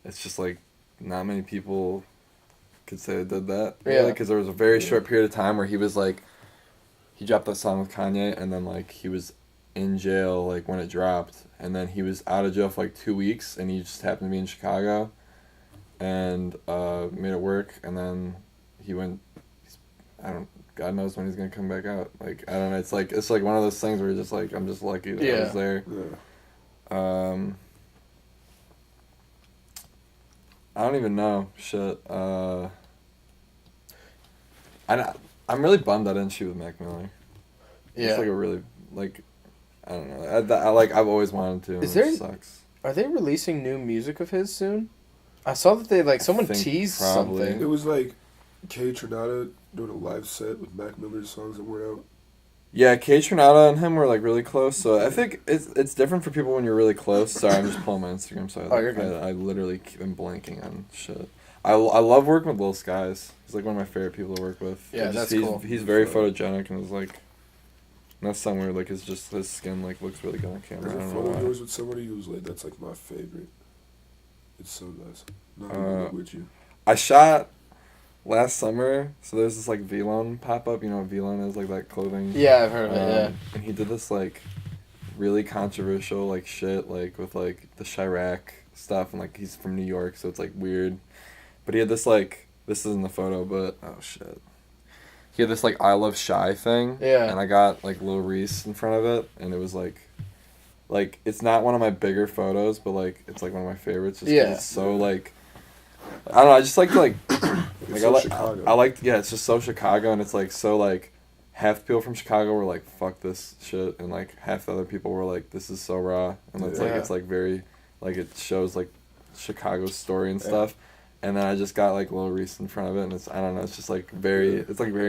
it's just like not many people could say they did that. Yeah. Because there was a very short period of time where he was like, he dropped that song with Kanye and then like he was in jail like when it dropped. And then he was out of jail for like 2 weeks and he just happened to be in Chicago and made it work. And then he went, God knows when he's gonna come back out. Like I don't know. It's like one of those things where you're just like, I'm just lucky that I was there. Yeah. I don't even know. Shit. I'm really bummed I didn't shoot with Mac Miller. Yeah. It's like a really like, I don't know. I've always wanted to. It sucks. Are they releasing new music of his soon? I saw that they like someone teased probably. something. It was like K Tronada doing a live set with Mac Miller's songs that weren't out. Yeah, K Tronada and him were like really close, so I think it's different for people when you're really close. Sorry, I'm just pulling my Instagram, so you're good. I literally keep blanking on shit. I love working with Lil Skies. He's like one of my favorite people to work with. Yeah, cool. He's very photogenic and is like, that's somewhere like it's just his skin like looks really good on camera. There's a photo of yours with somebody who's like that's like my favorite. It's so nice. Not with you. I shot last summer, so there's this like V-Lone pop-up, you know what V-Lone is, like that clothing. Yeah, I've heard of it, yeah. And he did this like really controversial like shit, like with like the Chirac stuff, and like he's from New York, so it's like weird. But he had this like, this isn't the photo, but oh shit. He had this like I Love Shy thing, and I got like Lil Reese in front of it, and it was like it's not one of my bigger photos, but like it's like one of my favorites, just 'cause it's so like, I don't know, I just like I like it's just so Chicago, and it's like so like half the people from Chicago were like fuck this shit, and like half the other people were like this is so raw, and it's like very like it shows like Chicago's story and stuff. And then I just got like Lil Reese in front of it, and it's, I don't know, it's just like very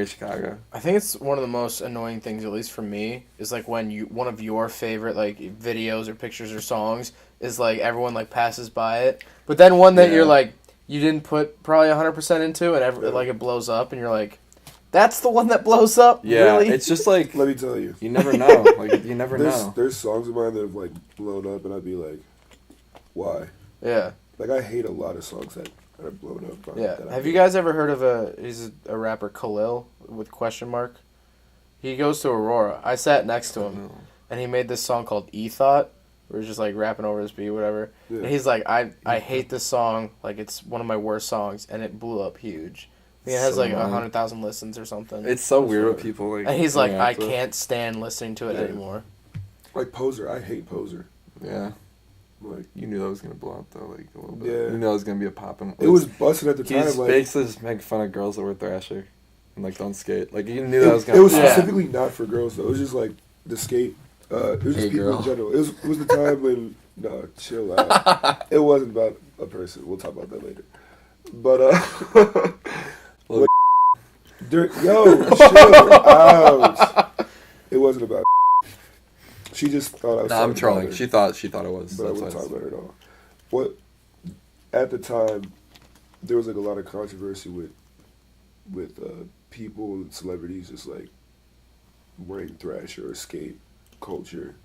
Chicago. I think it's one of the most annoying things, at least for me, is like when one of your favorite like videos or pictures or songs is like everyone like passes by it, but then one that you're like you didn't put probably 100% into, and like it blows up, and you're like, that's the one that blows up. Yeah, really? It's just like, let me tell you, you never know. Like you never know. There's songs of mine that have like blown up, and I'd be like, why? Yeah. Like I hate a lot of songs that are blown up. Yeah. Have you guys ever heard of he's a rapper, Khalil, with question mark? He goes to Aurora. I sat next to him, and he made this song called E-Thought, where he's just like rapping over his beat, whatever. Yeah. And he's like, I hate this song, like it's one of my worst songs, and it blew up huge. I think it has so like 100,000 listens or something. It's so weird with people like. And he's like, I can't stand listening to it anymore. Like Poser, I hate Poser. Yeah. Like, you knew that was gonna blow up though, like a little bit. Yeah. You knew that was gonna be a poppin'. It was busted at the time. He's like, basically just making fun of girls that wear Thrasher, and like don't skate. Like you knew that was gonna. It was specifically not for girls though. It was just like the skate. It was just people in general. It was the time when chill out. It wasn't about a person. We'll talk about that later. But chill out. It wasn't about. She just thought I was. Nah, I'm trolling. She thought it was. But I wouldn't talk about it at all. What? At the time, there was like a lot of controversy with with people and celebrities just like wearing thrasher or skate culture.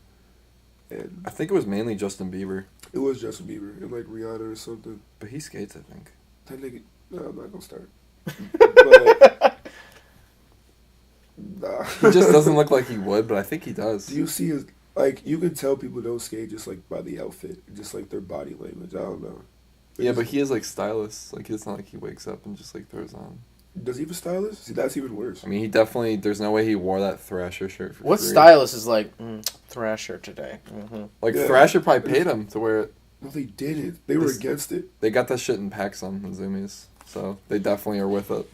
And I think it was mainly Justin Bieber. it was Justin Bieber and like Rihanna or something. But he skates, I think. That nigga, no, I'm not gonna start. But, nah. He just doesn't look like he would, but I think he does. Do you see his, like, you can tell people don't skate just like by the outfit, just like their body language. I don't know. Yeah, but he is like stylish. Like, it's not like he wakes up and just like throws on. Does he have a stylist? See, that's even worse. I mean, he definitely, there's no way he wore that Thrasher shirt for What free. stylist is like Thrasher today? Mm-hmm. Like, Yeah. Thrasher probably paid him to wear it. No, they didn't. They were This- against it. They got that shit in PacSun and Zoomies. So, they definitely are with it.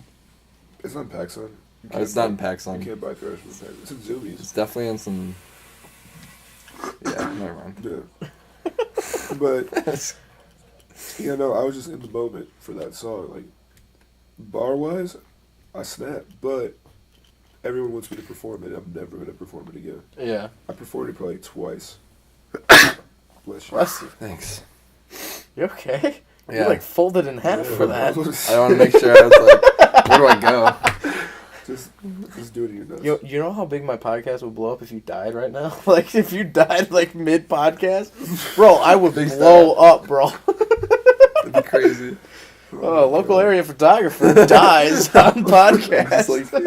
It's not PacSun. It's not in You PacSun. can't buy Thrash from PacSun. It's in Zoomies. It's definitely in some... Yeah, never mind. Yeah. But, yeah, no, I was just in the moment for that song. Like, bar-wise, I snapped. But everyone wants me to perform it. I'm never going to perform it again. Yeah. I performed it probably twice. Bless you. Bless you. Thanks. You okay? Yeah. You like folded in half Yeah. for that. I want to make sure I was like, where do I go? Just do it in your nuts. You know how big my podcast would blow up if you died right now? Like, if you died, like, mid-podcast? Bro, I would Big blow up, bro. That'd be crazy. Oh, local area photographer dies on podcast. Just like,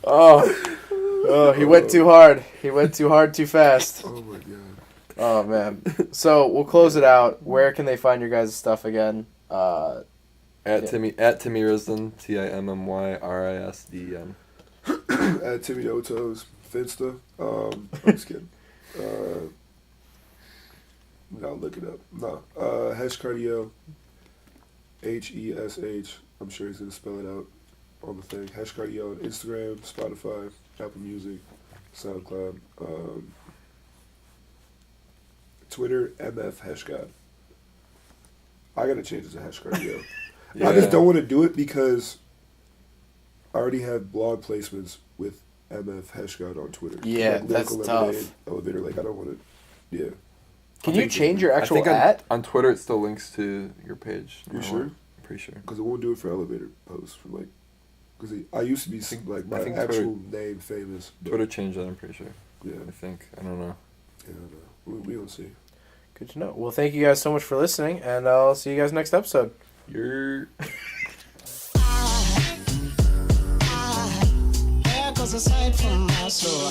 Oh, he went too hard. He went too hard too fast. oh my god. Oh, man. So, we'll close it out. Where can they find your guys' stuff again? At Timmy Risden, TimmyRisden. At Timmy Oto's Finsta. I'm just kidding. No, look it up. No. Hesh Cardio. HESH. I'm sure he's gonna spell it out on the thing. Hesh Cardio on Instagram, Spotify, Apple Music, SoundCloud, Twitter, MF Heshgod. I gotta change it to Hesh Cardio. Yeah. I just don't want to do it because I already have blog placements with MF Heshgod on Twitter. Yeah, that's Lyrical tough. Lemonade, Elevator, like I don't want to. Yeah. Can you change your actual I think at? on Twitter it still links to your page. You or sure? what? I'm pretty sure. Because it won't do it for Elevator posts for like. Because I used to be like my think actual name famous. But, Twitter changed that, I'm pretty sure. Yeah. I think. I don't know. Yeah, no. We don't see. Good to know. Well, thank you guys so much for listening, and I'll see you guys next episode. You're... Cause aside from my soul,